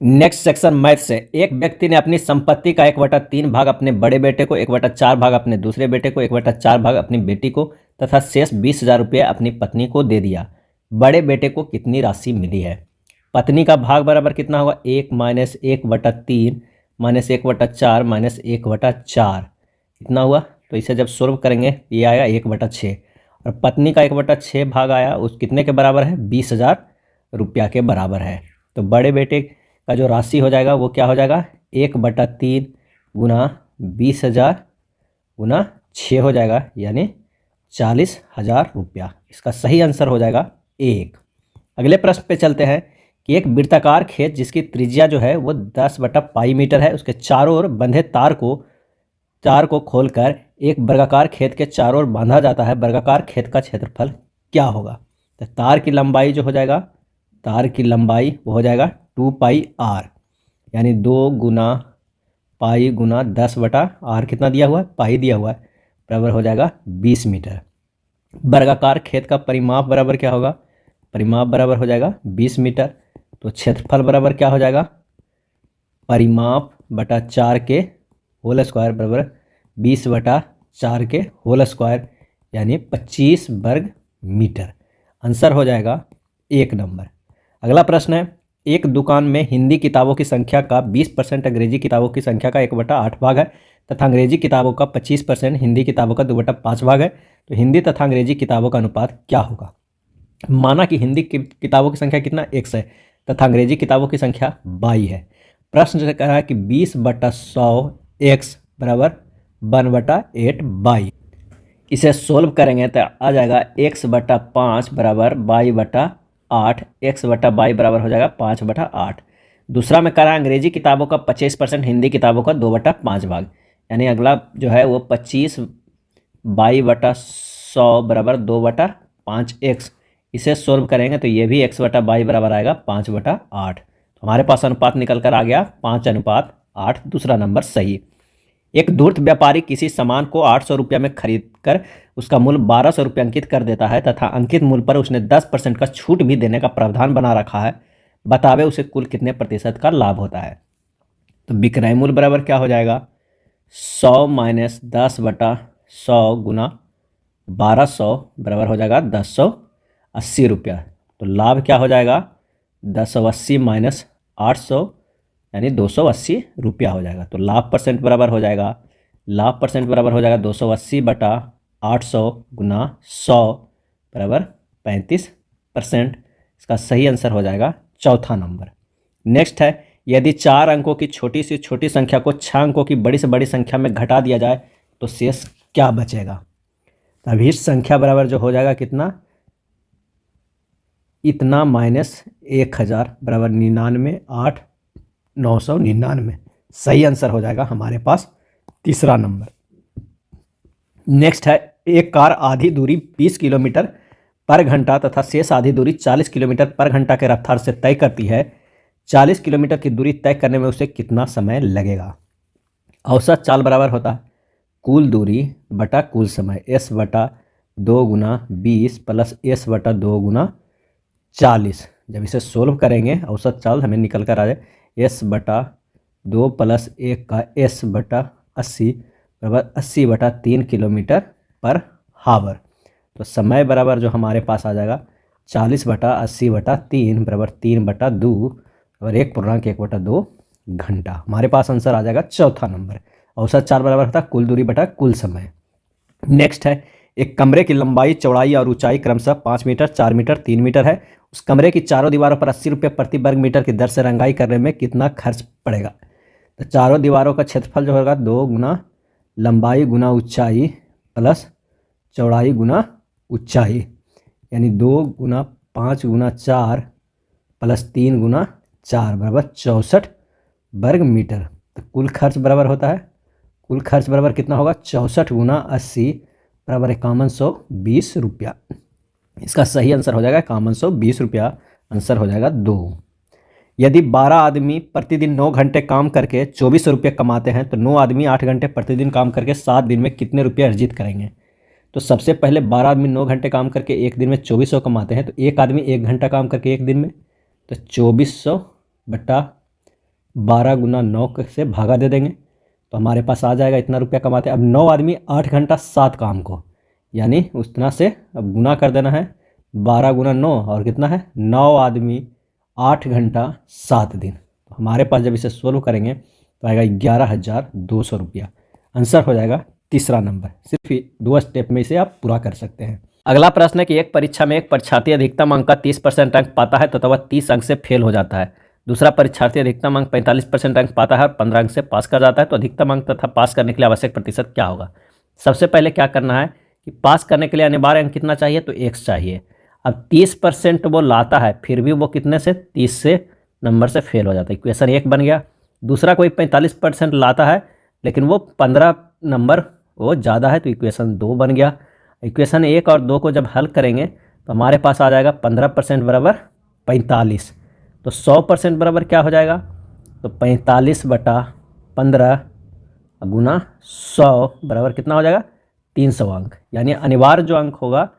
नेक्स्ट सेक्शन मैथ से, एक व्यक्ति ने अपनी संपत्ति का 1/3 भाग अपने बड़े बेटे को, 1/4 भाग अपने दूसरे बेटे को, 1/4 भाग अपनी बेटी को तथा शेष 20,000 रुपये अपनी पत्नी को दे दिया। बड़े बेटे को कितनी राशि मिली है? पत्नी का भाग बराबर कितना होगा? 1 - 1/3 - 1/4 - 1/4 कितना हुआ? तो इसे जब सॉल्व करेंगे ये आएगा 1/6 और पत्नी का 1/6 भाग आया उस कितने के बराबर है? 20,000 रुपया के बराबर है। तो बड़े बेटे का जो राशि हो जाएगा वो क्या हो जाएगा? 1/3 गुना 20,000 गुना 6 हो जाएगा यानी 40,000 रुपया। इसका सही आंसर हो जाएगा 1। अगले प्रश्न पे चलते हैं कि एक वृत्ताकार खेत जिसकी त्रिज्या जो है वो 10/π मीटर है, उसके चारों ओर बंधे तार को खोलकर एक वर्गाकार खेत के चारों ओर बांधा जाता है। वर्गाकार खेत का क्षेत्रफल क्या होगा? तो तार की लंबाई जो हो जाएगा, तार की लंबाई वो हो जाएगा 2πr यानी 2 गुना पाई गुना 10/r कितना दिया हुआ है? पाई दिया हुआ है, बराबर हो जाएगा 20 मीटर। वर्गाकार खेत का परिमाप बराबर क्या होगा? परिमाप बराबर हो जाएगा 20 मीटर। तो क्षेत्रफल बराबर क्या हो जाएगा? परिमाप बटा 4 के होल स्क्वायर बराबर 20/4 के होल स्क्वायर यानी 25 वर्ग मीटर। आंसर हो जाएगा 1 नंबर। अगला प्रश्न है, एक दुकान में हिंदी किताबों की संख्या का 20% अंग्रेजी किताबों की संख्या का 1/8 भाग है तथा अंग्रेजी किताबों का 25% हिंदी किताबों का 2/5 भाग है। तो हिंदी तथा अंग्रेजी किताबों का अनुपात क्या होगा। माना कि हिंदी की किताबों की संख्या कितना x है तथा अंग्रेजी किताबों की संख्या y है। प्रश्न से कह रहा है कि 20/100 x बराबर 1/8y। इसे सोल्व करेंगे तो आ जाएगा x/5 बराबर y/8, x/y बराबर हो जाएगा 5/8। दूसरा में कह रहा है अंग्रेजी किताबों का 25%, हिंदी किताबों का 2/5 भाग, यानी अगला जो है वो 25 y/100 बराबर 2/5x। इसे सोल्व करेंगे तो ये भी x/y बराबर आएगा 5/8। तो हमारे पास अनुपात निकल कर आ गया 5:8। दूसरा नंबर सही। एक धूर्त व्यापारी किसी सामान को 800 रुपये में खरीद कर उसका मूल्य 1200 रुपये अंकित कर देता है तथा अंकित मूल्य पर उसने 10% का छूट भी देने का प्रावधान बना रखा है। बतावे उसे कुल कितने प्रतिशत का लाभ होता है। तो विक्रय मूल्य बराबर क्या हो जाएगा 100 माइनस 10/100 गुना 1200 बराबर हो जाएगा 1080 रुपया। तो लाभ क्या हो जाएगा 1080 माइनस 800 यानी 280 रुपया हो जाएगा। तो लाभ परसेंट बराबर हो जाएगा 280/800 गुना 100 बराबर 35%। इसका सही आंसर हो जाएगा चौथा नंबर। नेक्स्ट है यदि 4 अंकों की छोटी से छोटी संख्या को 6 अंकों की बड़ी से बड़ी संख्या में घटा दिया जाए तो शेष क्या बचेगा। अभी संख्या बराबर जो हो जाएगा कितना इतना माइनस 1000 बराबर 99,899। सही आंसर हो जाएगा हमारे पास तीसरा नंबर। नेक्स्ट है एक कार आधी दूरी 20 किलोमीटर पर घंटा तथा शेष आधी दूरी 40 किलोमीटर पर घंटा के रफ्तार से तय करती है। 40 किलोमीटर की दूरी तय करने में उसे कितना समय लगेगा। औसत चाल बराबर होता है कुल दूरी बटा कुल समय, s/2 गुना 20 प्लस s/2 गुना 40। जब इसे सोल्व करेंगे औसत चाल हमें निकल कर आ जाए s/2 प्लस 1 का s/80 बराबर 80/3 किलोमीटर पर हावर। तो समय बराबर जो हमारे पास आ जाएगा 40/80/3 बराबर 3/2 बराबर 1.1/2 घंटा। हमारे पास आंसर आ जाएगा चौथा नंबर। औसत चाल बराबर होता है कुल दूरी बटा कुल समय। नेक्स्ट है एक कमरे की लंबाई चौड़ाई और ऊंचाई क्रमशः 5 मीटर 4 मीटर 3 मीटर है। उस कमरे की चारों दीवारों पर 80 रुपये प्रति वर्ग मीटर की दर से रंगाई करने में कितना खर्च पड़ेगा। तो चारों दीवारों का क्षेत्रफल जो होगा 2 गुना लंबाई गुना ऊंचाई प्लस चौड़ाई गुना ऊंचाई, यानी 2 गुना 5 गुना 4 प्लस 3 गुना 4 बराबर 64 वर्ग मीटर। तो कुल खर्च बराबर होता है कुल खर्च बराबर कितना होगा 64 गुना 80 बराबर 5120 रुपया। इसका सही आंसर हो जाएगा 5120 रुपया। आंसर हो जाएगा 2। यदि 12 आदमी प्रतिदिन 9 घंटे काम करके 2400 रुपये कमाते हैं तो 9 आदमी 8 घंटे प्रतिदिन काम करके 7 दिन में कितने रुपये अर्जित करेंगे। तो सबसे पहले 12 आदमी 9 घंटे काम करके एक दिन में 2400 कमाते हैं, तो एक आदमी 1 घंटा काम करके एक दिन में, तो 2400 बटा 12 गुना 9 से भागा दे देंगे तो हमारे पास आ जाएगा इतना रुपया कमाते हैं। अब 9 आदमी 8 घंटा 7 काम को, यानी उतना से अब गुना कर देना है 12 गुना 9 और कितना है 9 आदमी 8 घंटा 7 दिन। तो हमारे पास जब इसे सोल्व करेंगे तो आएगा 11,200 रुपया। आंसर हो जाएगा तीसरा नंबर। सिर्फ 2 स्टेप में इसे आप पूरा कर सकते हैं। अगला प्रश्न है कि एक परीक्षा में एक परीक्षार्थी अधिकतम अंक का 30% अंक पाता है तथा वह 30 अंक से फेल हो जाता है। दूसरा परीक्षार्थी अधिकतम अंक 45% अंक पाता है और 15 अंक से पास कर जाता है। तो अधिकतम अंक तथा पास करने के लिए आवश्यक प्रतिशत क्या होगा। सबसे पहले क्या करना है कि पास करने के लिए अनिवार्य अंक कितना चाहिए, तो x चाहिए। अब 30% वो लाता है, फिर भी वो कितने से 30 से नंबर से फेल हो जाता है, इक्वेशन 1 बन गया। दूसरा कोई 45% लाता है लेकिन वो 15 नंबर वो ज़्यादा है, तो इक्वेशन 2 बन गया। इक्वेशन 1 और 2 को जब हल करेंगे तो हमारे पास आ जाएगा 15% बराबर 45। तो 100% बराबर क्या हो जाएगा, तो 45 बटा 15 गुना 100 बराबर कितना हो जाएगा 300 अंक। यानी अनिवार्य जो अंक होगा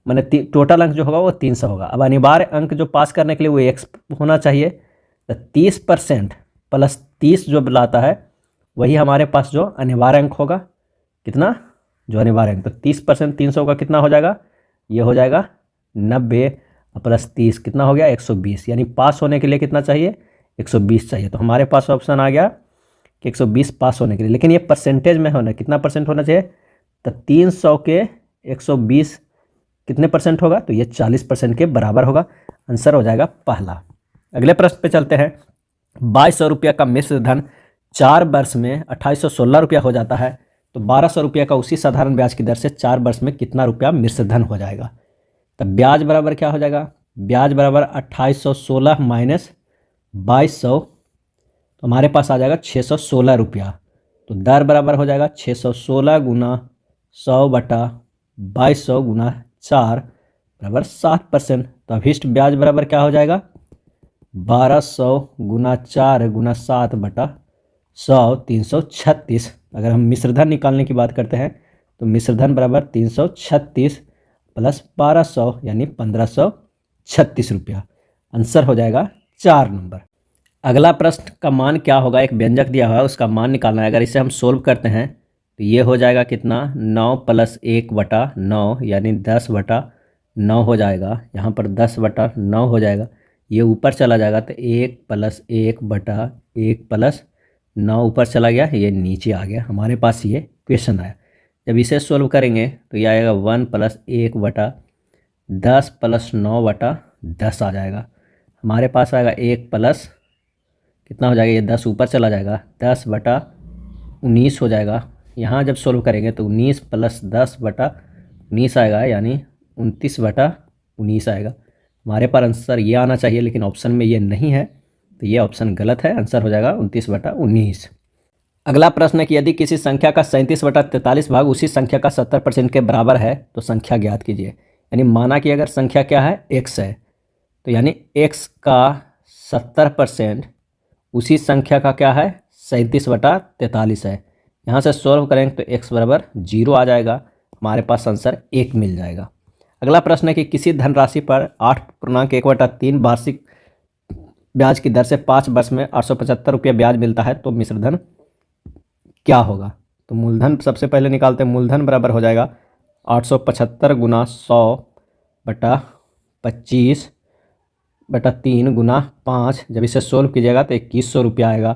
मैंने टोटल अंक जो होगा वो 300 होगा। अब अनिवार्य अंक जो पास करने के लिए वो x होना चाहिए। तो 30% प्लस 30 जो लाता है वही हमारे पास जो अनिवार्य अंक होगा। कितना जो अनिवार्य अंक, तो 30% 300 का कितना हो जाएगा, ये हो जाएगा 90 प्लस 30 कितना हो गया 120। यानी पास होने के लिए कितना चाहिए 120 चाहिए। तो हमारे पास ऑप्शन आ गया कि 120 पास होने के लिए। लेकिन ये परसेंटेज में होना कितना परसेंट होना चाहिए, तो 300 के 120 कितने परसेंट होगा, तो ये 40% के बराबर होगा। आंसर हो जाएगा पहला। अगले प्रश्न पे चलते हैं। 2200 रुपया का मिश्र धन 4 वर्ष में 2816 रुपया हो जाता है, तो 1200 रुपया का उसी साधारण ब्याज की दर से 4 वर्ष में कितना रुपया मिश्र धन हो जाएगा। तब ब्याज बराबर क्या हो जाएगा, ब्याज बराबर 2816 माइनस 2200, तो हमारे पास आ जाएगा 616 रुपया। तो दर बराबर हो जाएगा 616 गुना 100 बटा 2200 गुना 4 बराबर 7%। तो अभिष्ट ब्याज बराबर क्या हो जाएगा, 1200 गुना 4 गुना 7 बटा 100 336। अगर हम मिश्रधन निकालने की बात करते हैं तो मिश्रधन बराबर 336 प्लस 1200 यानी 1536 रुपया। आंसर हो जाएगा 4 नंबर। अगला प्रश्न का मान क्या होगा, एक व्यंजक दिया हुआ है उसका मान निकालना है। अगर इसे हम सोल्व करते हैं तो ये हो जाएगा कितना, 9 प्लस 1 बटा 9 यानी 10 बटा 9 हो जाएगा। यहाँ पर 10 बटा 9 हो जाएगा, ये ऊपर चला जाएगा तो 1 प्लस 1 बटा 1 प्लस 9 ऊपर चला गया, ये नीचे आ गया। हमारे पास ये क्वेश्चन आया। जब इसे सोल्व करेंगे तो ये आएगा 1 प्लस 1 बटा 10 प्लस 9 बटा 10 आ जाएगा। हमारे पास आएगा 1 प्लस कितना हो जाएगा, ये 10 ऊपर चला जाएगा, 10 बटा 19 हो जाएगा। यहाँ जब सोल्व करेंगे तो 19 प्लस 10 बटा 19 आएगा, यानी 29 बटा 19 आएगा। हमारे पास आंसर ये आना चाहिए, लेकिन ऑप्शन में ये नहीं है, तो ये ऑप्शन गलत है। आंसर हो जाएगा 29 बटा 19। अगला प्रश्न है कि यदि किसी संख्या का 37 बटा 43 भाग उसी संख्या का 70% के बराबर है तो संख्या ज्ञात कीजिए। यानी माना कि अगर संख्या क्या है, x है, तो यानी x का 70% उसी संख्या का क्या है, 37 बटा 43 है। यहाँ से सॉल्व करेंगे तो x बराबर 0 आ जाएगा, हमारे पास आंसर 1 मिल जाएगा। अगला प्रश्न है कि किसी धनराशि पर 8.1/3 वार्षिक ब्याज की दर से 5 वर्ष में 875 रुपया ब्याज मिलता है, तो मिश्रधन क्या होगा। तो मूलधन सबसे पहले निकालते हैं। मूलधन बराबर हो जाएगा 875 गुना 100 बटा 25 बटा 3 गुना 5। जब इसे सोल्व कीजिएगा तो 2100 रुपया आएगा।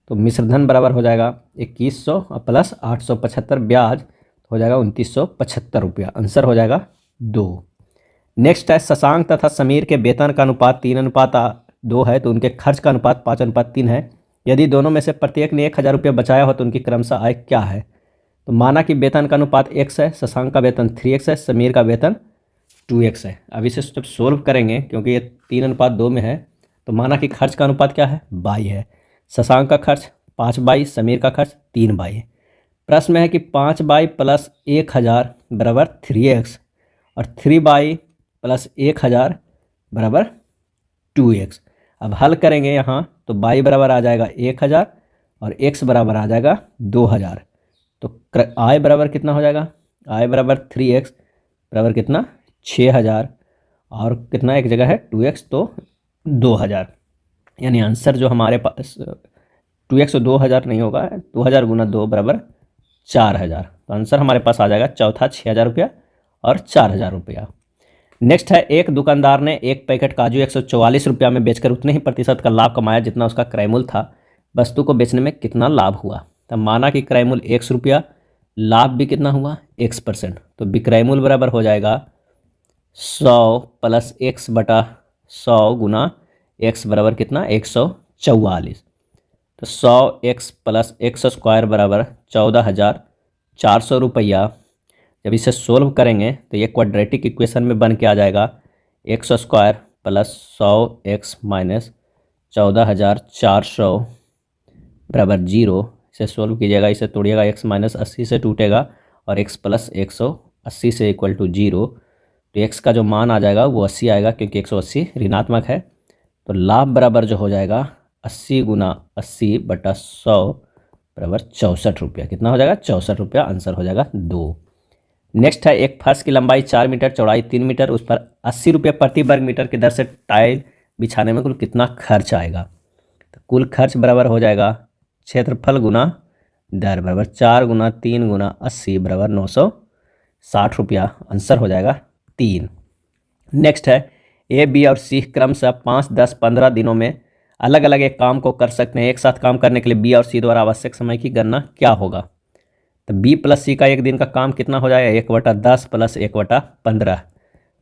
तो मिश्रधन बराबर हो जाएगा 2100 प्लस 875 ब्याज हो जाएगा 2975 रुपया। आंसर हो जाएगा 2। नेक्स्ट है शशांक तथा समीर के वेतन का अनुपात 3:2 है, तो उनके खर्च का अनुपात 5:3 है। यदि दोनों में से प्रत्येक ने 1000 रुपया बचाया हो तो उनकी क्रमशः आय क्या है। तो माना कि वेतन का अनुपात x है, शशांक का वेतन 3x है, समीर का वेतन 2x है। अब इसे जब सोल्व करेंगे, क्योंकि ये 3:2 में है, तो माना कि खर्च का अनुपात क्या है, 22 है। शशांक का खर्च 5/22, समीर का खर्च 3/22 है। प्रश्न में है कि 5/22 प्लस 1000 बराबर 3x और 3/22 प्लस 1000 बराबर 2x। अब हल करेंगे यहाँ तो y बराबर आ जाएगा 1000 और x बराबर आ जाएगा 2000। तो आय बराबर कितना हो जाएगा, आय बराबर 3x बराबर कितना 6000 और कितना एक जगह है 2x, तो 2000। यानी आंसर जो हमारे पास 2x 2000 नहीं होगा, 2000 गुना 2 बराबर 4000। तो आंसर हमारे पास आ जाएगा चौथा 6000 रुपया और 4000 रुपया। नेक्स्ट है एक दुकानदार ने एक पैकेट काजू 144 रुपया में बेचकर उतने ही प्रतिशत का लाभ कमाया जितना उसका क्रय मूल्य था। वस्तु को बेचने में कितना लाभ हुआ। तब माना कि क्रय मूल्य 100 रुपया, लाभ भी कितना हुआ 100%। तो विक्रय मूल्य बराबर हो जाएगा 100 प्लस x बटा 100 गुना x बराबर कितना 144। तो 100x प्लस x स्क्वायर बराबर 14400 रुपया। जब इसे सोल्व करेंगे तो ये क्वाड्रेटिक इक्वेशन में बन के आ जाएगा x square plus 100x minus 14400 बराबर 0। इसे सोल्व कीजिएगा, इसे तोड़िएगा, x माइनस 80 से टूटेगा और x प्लस 180 से इक्वल टू 0। तो x का जो मान आ जाएगा वो 80 आएगा, क्योंकि 180 ऋणात्मक है। तो लाभ बराबर जो हो जाएगा 80 गुना 80 बटा 100 बराबर 64 रुपया। कितना हो जाएगा 64 रुपया। आंसर हो जाएगा 2। नेक्स्ट है एक फर्श की लंबाई 4 मीटर, चौड़ाई 3 मीटर, उस पर 80 रुपये प्रति वर्ग मीटर की दर से टाइल बिछाने में कुल कितना खर्च आएगा। तो कुल खर्च बराबर हो जाएगा क्षेत्रफल गुना दर बराबर 4 गुना 3 गुना 80 बराबर 960 रुपया। आंसर हो जाएगा 3। नेक्स्ट है ए, बी और सी क्रमशः 5, 10, 15 दिनों में अलग अलग एक काम को कर सकते हैं। एक साथ काम करने के लिए बी और सी द्वारा आवश्यक समय की गणना क्या होगा। तो बी प्लस सी का एक दिन का काम कितना हो जाएगा, 1/10 प्लस 1/15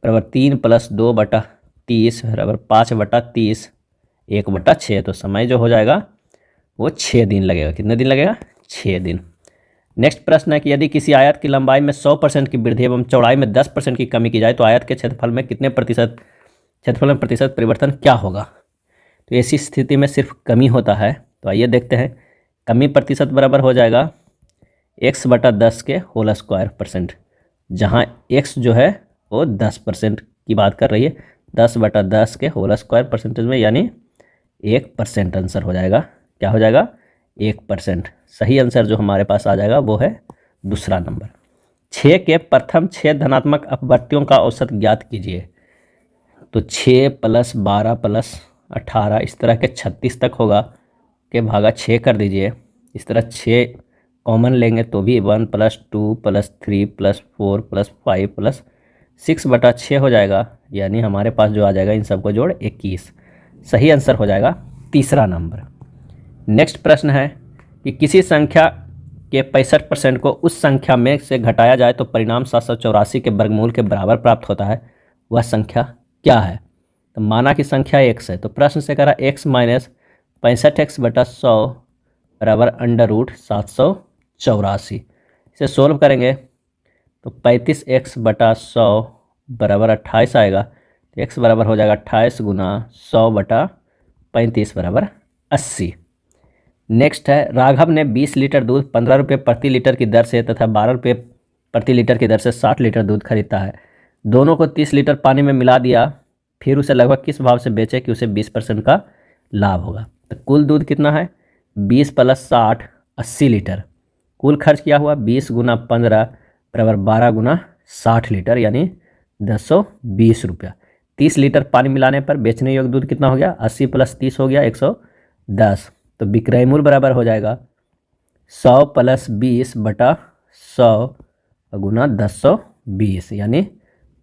बराबर 3 प्लस 2/30 बराबर 5/30 1/6। तो समय जो हो जाएगा वो 6 दिन लगेगा। कितने दिन लगेगा, 6 दिन। नेक्स्ट प्रश्न है कि यदि किसी आयत की लंबाई में 100% की वृद्धि एवं चौड़ाई में 10% की कमी की जाए तो आयत के क्षेत्रफल में कितने प्रतिशत परिवर्तन क्या होगा। तो ऐसी स्थिति में सिर्फ कमी होता है। तो आइए देखते हैं। कमी प्रतिशत बराबर हो जाएगा x/10 के होल स्क्वायर %, जहाँ x जो है वो 10% की बात कर रही है। 10/10 के होल स्क्वायर % में यानी 1% आंसर हो जाएगा। क्या हो जाएगा, 1%। सही आंसर जो हमारे पास आ जाएगा वो है दूसरा नंबर। 6 के प्रथम 6 धनात्मक अपवर्तियों का औसत ज्ञात कीजिए। तो 6 + 12 + 18 इस तरह के 36 तक होगा के भागा 6 कर दीजिए। इस तरह 6 कॉमन लेंगे तो भी 1 + 2 + 3 + 4 + 5 + 6/6 हो जाएगा। यानी हमारे पास जो आ जाएगा इन सबको जोड़ 21। सही आंसर हो जाएगा तीसरा नंबर। नेक्स्ट प्रश्न है कि किसी संख्या के 65% को उस संख्या में से घटाया जाए तो परिणाम 784 के वर्गमूल के बराबर प्राप्त होता है। वह संख्या क्या है। तो माना कि संख्या x है, तो प्रश्न से कह रहा x - 65x/100 बराबर √784। इसे सोल्व करेंगे तो 35x/100 बराबर 28 आएगा। तो x बराबर हो जाएगा 28 × 100/35 बराबर 80। नेक्स्ट है राघव ने 20 लीटर दूध 15 रुपये प्रति लीटर की दर से तथा 12 रुपये प्रति लीटर की दर से 60 लीटर दूध खरीदता है। दोनों को 30 लीटर पानी में मिला दिया, फिर उसे लगभग किस भाव से बेचे कि उसे 20% का लाभ होगा। तो कुल दूध कितना है, 20 + 60 80 लीटर। कुल खर्च किया हुआ 20 × 15 बराबर 12 × 60 लीटर यानी 1020 रुपया। 30 लीटर पानी मिलाने पर बेचने योग्य दूध कितना हो गया, 80 + 30 हो गया 110। तो विक्रय मूल्य बराबर हो जाएगा 100 + 20/100 × 1020 यानी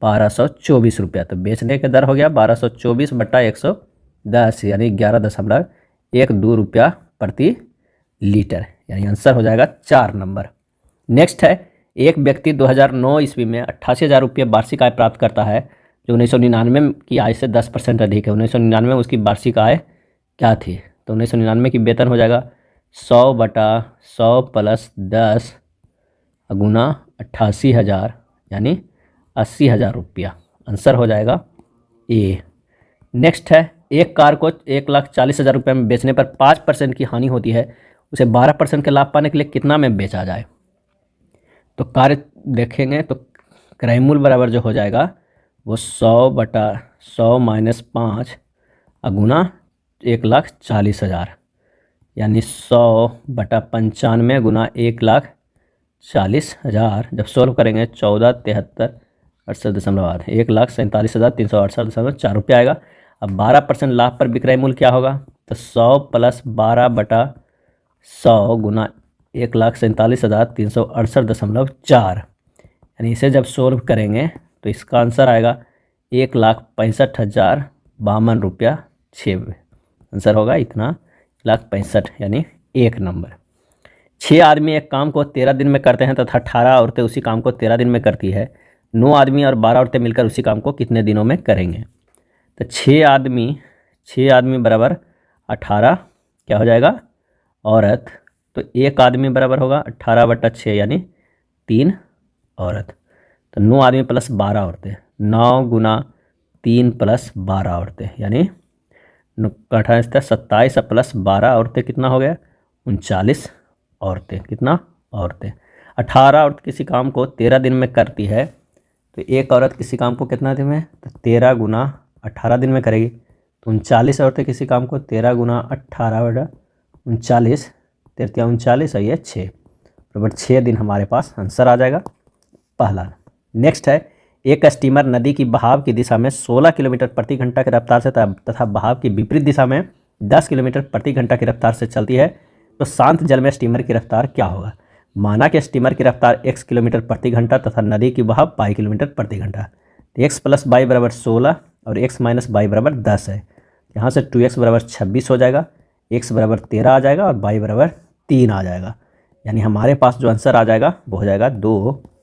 1224 रुपया। तो बेचने का दर हो गया 1224/110 यानी 11.12 रुपया प्रति लीटर। यानी आंसर हो जाएगा 4 नंबर। नेक्स्ट है एक व्यक्ति 2009 ईस्वी में 88,000 रुपये वार्षिक आय प्राप्त करता है जो 1999 की आय से 10% अधिक है। 1999 में उसकी वार्षिक आय क्या थी। तो 1999 की वेतन हो जाएगा 100/100 + 10 × 88,000 यानी 80,000 रुपया। आंसर हो जाएगा ए। नेक्स्ट है एक कार को 1,40,000 रुपये में बेचने पर 5% की हानि होती है, उसे 12% के लाभ पाने के लिए कितना में बेचा जाए। तो कार्य देखेंगे तो क्रय मूल्य बराबर जो हो जाएगा वो 100/100 - 5 × 1,40,000 यानी 100/95 × 1,40,000। जब सॉल्व करेंगे 14,73,68.8 1,47,368.4 रुपये आएगा। अब 12% लाभ पर विक्रय मूल्य क्या होगा। तो 100 + 12/100 × 1,47,368.4 यानी इसे जब सोल्व करेंगे तो इसका आंसर आएगा 1,65,052 रुपया 6। आंसर होगा इतना 1,65,000 यानी 1 नंबर। 6 आदमी एक काम को 13 दिन में करते हैं तथा 18 औरतें उसी काम को 13 दिन में करती है। 9 आदमी और 12 औरतें मिलकर उसी काम को कितने दिनों में करेंगे। तो 6 आदमी बराबर 18 क्या हो जाएगा औरत। तो 1 आदमी बराबर होगा 18/6 यानी 3 औरत। तो 9 आदमी + 12 औरतें, 9 × 3 + 12 औरतें यानी 28 27 + 12 औरतें कितना हो गया 39 औरतें। कितना औरतें। 18 औरत किसी काम को 13 दिन में करती है तो एक औरत किसी काम को कितना दिन में, तो 13 × 18 दिन में करेगी। तो 39 औरतें किसी काम को 13 × 18/39 39 है ये 6 बराबर 6 दिन हमारे पास आंसर आ जाएगा पहला। नेक्स्ट है एक स्टीमर नदी की बहाव की दिशा में 16 किलोमीटर प्रति घंटा की रफ्तार से तथा बहाव की विपरीत दिशा में 10 किलोमीटर प्रति घंटा की रफ्तार से चलती है तो शांत जल में स्टीमर की रफ्तार क्या होगा। माना कि स्टीमर की रफ्तार x किलोमीटर प्रति घंटा तथा नदी की बहाव y किलोमीटर प्रति घंटा। x + y बराबर 16 और x - y बराबर 10 है। यहाँ से 2x बराबर 26 हो जाएगा, x बराबर 13 आ जाएगा और y बराबर 3 आ जाएगा। यानी हमारे पास जो आंसर आ जाएगा वो हो जाएगा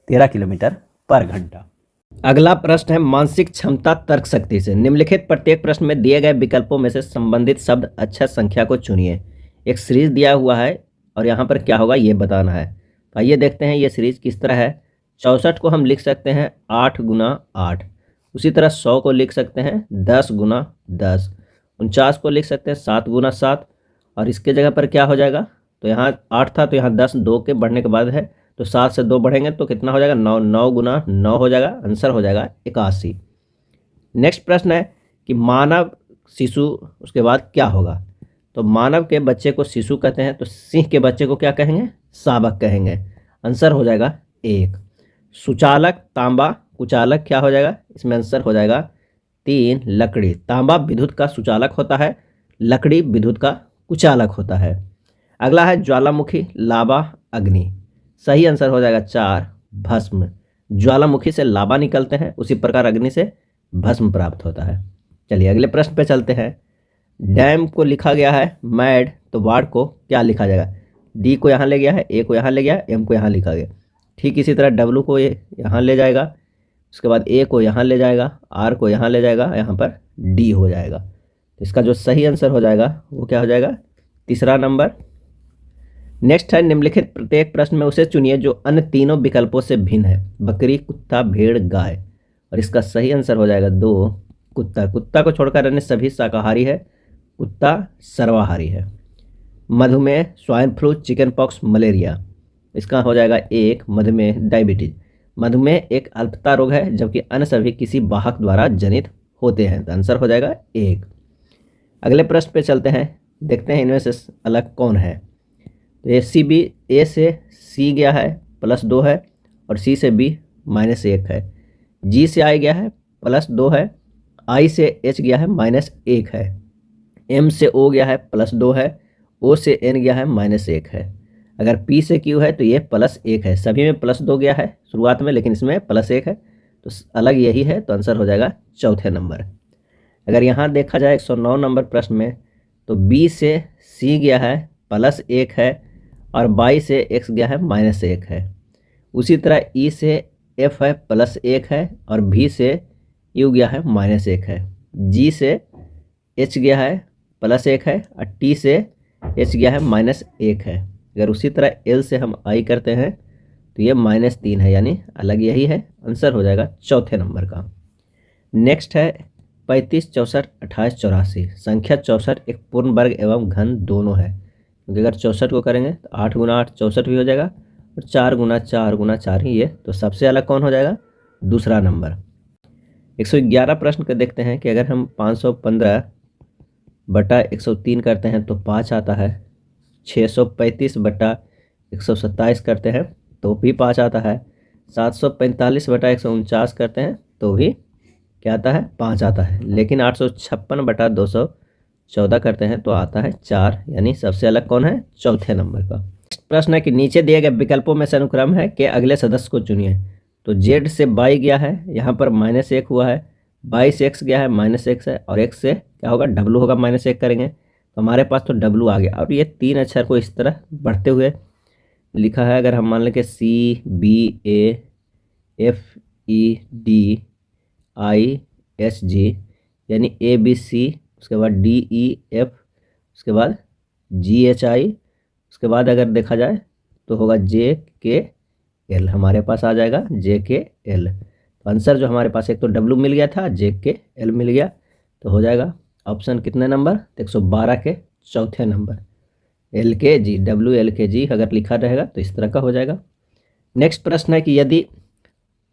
13 किलोमीटर पर घंटा। अगला प्रश्न है मानसिक क्षमता तर्क शक्ति से। निम्नलिखित प्रत्येक प्रश्न में दिए गए विकल्पों में से संबंधित शब्द अक्षर संख्या को चुनिए। एक सीरीज दिया हुआ है और यहाँ पर क्या होगा ये बताना है। तो आइए देखते हैं ये सीरीज किस तरह है। 64 को हम लिख सकते हैं 8 गुना 8। उसी तरह 100 को लिख सकते हैं 10 गुना 10। 49 को लिख सकते हैं 7 गुना 7। और इसके जगह पर क्या हो जाएगा, तो यहाँ 8 था तो यहाँ 10 2 के बढ़ने के बाद है, तो 7 से 2 बढ़ेंगे तो कितना हो जाएगा 9। 9 गुना 9 हो जाएगा, आंसर हो जाएगा 81। नेक्स्ट प्रश्न है कि मानव शिशु उसके बाद क्या होगा। तो मानव के बच्चे को शिशु कहते हैं, तो सिंह के बच्चे को क्या कहेंगे, शावक कहेंगे। आंसर हो जाएगा 1। सुचालक तांबा, कुचालक क्या हो जाएगा, इसमें आंसर हो जाएगा 3। लकड़ी, तांबा विद्युत का सुचालक होता है, लकड़ी विद्युत का कुचालक होता है। अगला है ज्वालामुखी, लावा, अग्नि। सही आंसर हो जाएगा 4। भस्म, ज्वालामुखी से लावा निकलते हैं, उसी प्रकार अग्नि से भस्म प्राप्त होता है। चलिए अगले प्रश्न पे चलते हैं। डैम को लिखा गया है मैड, तो वार्ड को क्या लिखा जाएगा। डी को यहाँ ले गया है, ए को यहाँ ले गया, एम को यहाँ लिखा गया। ठीक इसी तरह डब्लू को ये यहाँ ले जाएगा, उसके बाद ए को यहाँ ले जाएगा, आर को यहाँ ले जाएगा, यहाँ पर डी हो जाएगा। तो इसका जो सही आंसर हो जाएगा वो क्या हो जाएगा, तीसरा नंबर। नेक्स्ट है निम्नलिखित प्रत्येक प्रश्न में उसे चुनिए जो अन्य तीनों विकल्पों से भिन्न है। बकरी, कुत्ता, भेड़, गाय। और इसका सही आंसर हो जाएगा 2। कुत्ता, कुत्ता को छोड़कर अन्य सभी शाकाहारी है, कुत्ता सर्वाहारी है। मधुमेह, swine flu, chicken pox, malaria. इसका हो जाएगा 1। मधुमेह, डायबिटीज। मधुमेह एक अल्पता रोग है जबकि अन्य सभी किसी वाहक द्वारा जनित होते हैं, तो आंसर हो जाएगा 1। अगले प्रश्न पे चलते हैं, देखते हैं इनमें से अलग कौन है। तो ए सी बी, ए से सी गया है +2 है, और सी से बी -1 है। जी से आई गया है +2 है, आई से एच गया है -1 है, एम से ओ गया है +2 है, ओ से एन गया है -1 है। अगर पी से क्यू है तो ये +1 है। सभी में +2 गया है शुरुआत में, लेकिन इसमें +1 है, तो अलग यही है, तो आंसर हो जाएगा चौथे नंबर। अगर यहाँ देखा जाए 109 नंबर प्रश्न में, तो बी से सी गया है +1 है, और बाई से एक्स गया है -1 है। उसी तरह ई से एफ है +1 है, और भी से यू गया है -1 है। जी से एच गया है +1 है, और टी से एच गया है -1 है। अगर उसी तरह एल से हम आई करते हैं तो ये -3 है, यानी अलग यही है, आंसर हो जाएगा चौथे नंबर का। नेक्स्ट है 35, 64, 28, 84। संख्या 64 एक पूर्ण वर्ग एवं घन दोनों है, क्योंकि अगर 64 को करेंगे तो 8 गुना 8 64 भी हो जाएगा, और 4 गुना 4 गुना 4 ही ये, तो सबसे अलग कौन हो जाएगा, दूसरा नंबर। 111 प्रश्न को देखते हैं कि अगर हम 515 बटा 103 करते हैं तो 5 आता है। 635 बटा 127 करते हैं तो भी 5 आता है। 745 बटा 149 करते हैं तो भी क्या आता है, 5 आता है। लेकिन 856 बटा 214 करते हैं तो आता है 4, यानी सबसे अलग कौन है, चौथे नंबर का। प्रश्न है कि नीचे दिए गए विकल्पों में से अनुक्रम है कि अगले सदस्य को चुनिए। तो जेड से बाई गया है, यहाँ पर -1 हुआ है, बाई से एक्स गया है -1 है, और एक्स से क्या होगा, डब्लू होगा, -1 करेंगे तो हमारे पास तो डब्लू आ गया। अब ये 3 अक्षर को इस तरह बढ़ते हुए लिखा है। अगर हम मान लें कि CBAFEDISG, यानी ABC, उसके बाद DEF, उसके बाद GHI, उसके बाद अगर देखा जाए तो होगा JKL, हमारे पास आ जाएगा JKL। तो आंसर जो हमारे पास, एक तो डब्लू मिल गया था, JKL मिल गया, तो हो जाएगा ऑप्शन कितने नंबर, 112 के चौथे नंबर। LKG, WLKG अगर लिखा रहेगा तो इस तरह का हो जाएगा। नेक्स्ट प्रश्न है कि यदि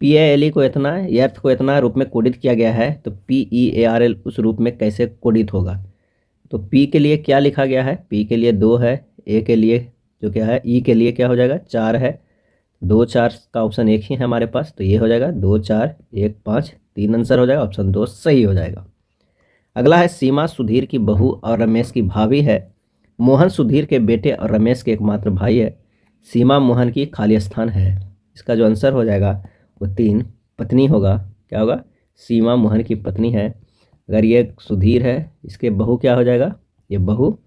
PALE को इतना, अर्थ को इतना रूप में कोडित किया गया है तो PEARL उस रूप में कैसे कोडित होगा। तो P के लिए क्या लिखा गया है, P के लिए 2 है, A के लिए जो क्या है, E के लिए क्या हो जाएगा, 4 है। 2 4 का ऑप्शन एक ही है हमारे पास, तो ये हो जाएगा 2 4 1 5, 3 आंसर हो जाएगा, ऑप्शन 2 सही हो जाएगा। अगला है सीमा सुधीर की बहू और रमेश की भाभी है। मोहन सुधीर के बेटे और रमेश के एकमात्र भाई है। सीमा मोहन की खाली स्थान है। इसका जो आंसर हो जाएगा वो 3 पत्नी होगा। क्या होगा, सीमा मोहन की पत्नी है। अगर ये सुधीर है, इसके बहू क्या हो जाएगा, ये बहू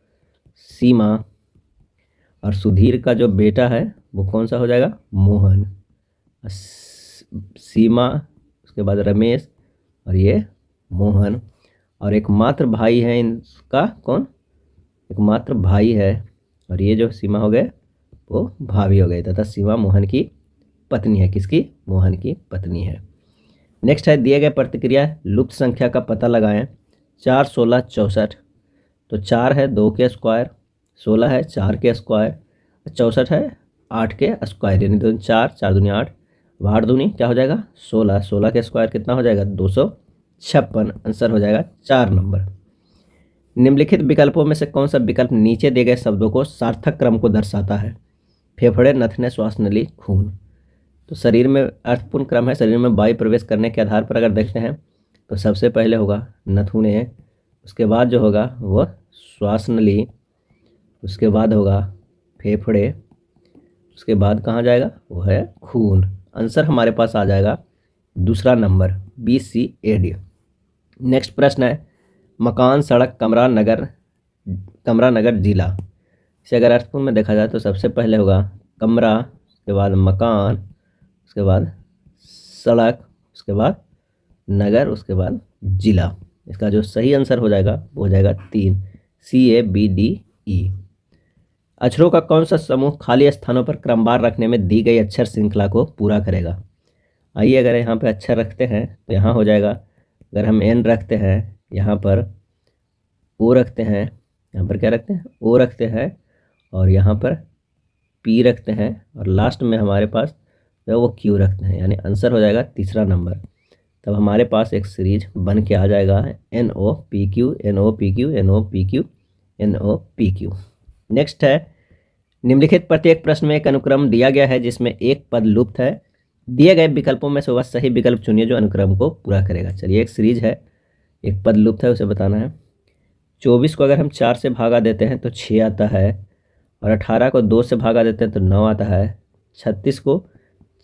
सीमा। और सुधीर का जो बेटा है वो कौन सा हो जाएगा, मोहन। सीमा, उसके बाद रमेश, और ये मोहन। और एकमात्र भाई है इनका, कौन, एकमात्र भाई है, और ये जो सीमा हो गए वो भाभी हो गई, तथा सीमा मोहन की पत्नी है। किसकी, मोहन की पत्नी है। नेक्स्ट है, दिए गए प्रतिक्रिया लुप्त संख्या का पता लगाएं। 4, 16, 64। तो 4 है 2 के स्क्वायर, 16 है 4 के स्क्वायर, 64 है 8 के स्क्वायर, यानी 2 4, 4 दूनी 8, 8 दूनी क्या हो जाएगा 16, 16 के स्क्वायर कितना हो जाएगा 256। आंसर हो जाएगा 4 नंबर। निम्नलिखित विकल्पों में से कौन सा विकल्प नीचे दिए गए शब्दों को सार्थक क्रम को दर्शाता है। फेफड़े, नथने, श्वास नली, खून। तो शरीर में अर्थपूर्ण क्रम है, शरीर में वायु प्रवेश करने के आधार पर अगर देखते हैं तो सबसे पहले होगा नथुने, उसके बाद जो होगा वह श्वास नली, उसके बाद होगा फेफड़े, उसके बाद कहाँ जाएगा वो है खून। आंसर हमारे पास आ जाएगा दूसरा नंबर BCAD। नेक्स्ट प्रश्न है, मकान, सड़क, कमरा, नगर, जिला। इसे अगर अर्थपूर्ण में देखा जाए तो सबसे पहले होगा कमरा, उसके बाद मकान, उसके बाद सड़क, उसके बाद नगर, उसके बाद जिला। इसका जो सही आंसर हो जाएगा वो हो जाएगा 3, CABDE। अक्षरों का कौन सा समूह खाली स्थानों पर क्रमवार रखने में दी गई अक्षर श्रृंखला को पूरा करेगा। आइए, अगर यहाँ पे अक्षर रखते हैं तो यहाँ हो जाएगा, अगर हम N रखते हैं, यहाँ पर O रखते हैं, यहाँ पर क्या रखते हैं O रखते हैं, और यहाँ पर P रखते हैं, और लास्ट में हमारे पास जो वो Q रखते हैं, यानी आंसर हो जाएगा तीसरा नंबर। तब हमारे पास एक सीरीज बन के आ जाएगा NOPQ, NOPQ, NOPQ, NOPQ। Next है, निम्नलिखित प्रत्येक प्रश्न में एक अनुक्रम दिया गया है जिसमें एक पद लुप्त है। दिए गए विकल्पों में से वह सही विकल्प चुनिए जो अनुक्रम को पूरा करेगा। चलिए, एक सीरीज है, एक पद लुप्त है, उसे बताना है। 24 को अगर हम 4 से भागा देते हैं तो 6 आता है, और 18 को 2 से भागा देते हैं तो 9 आता है। 36 को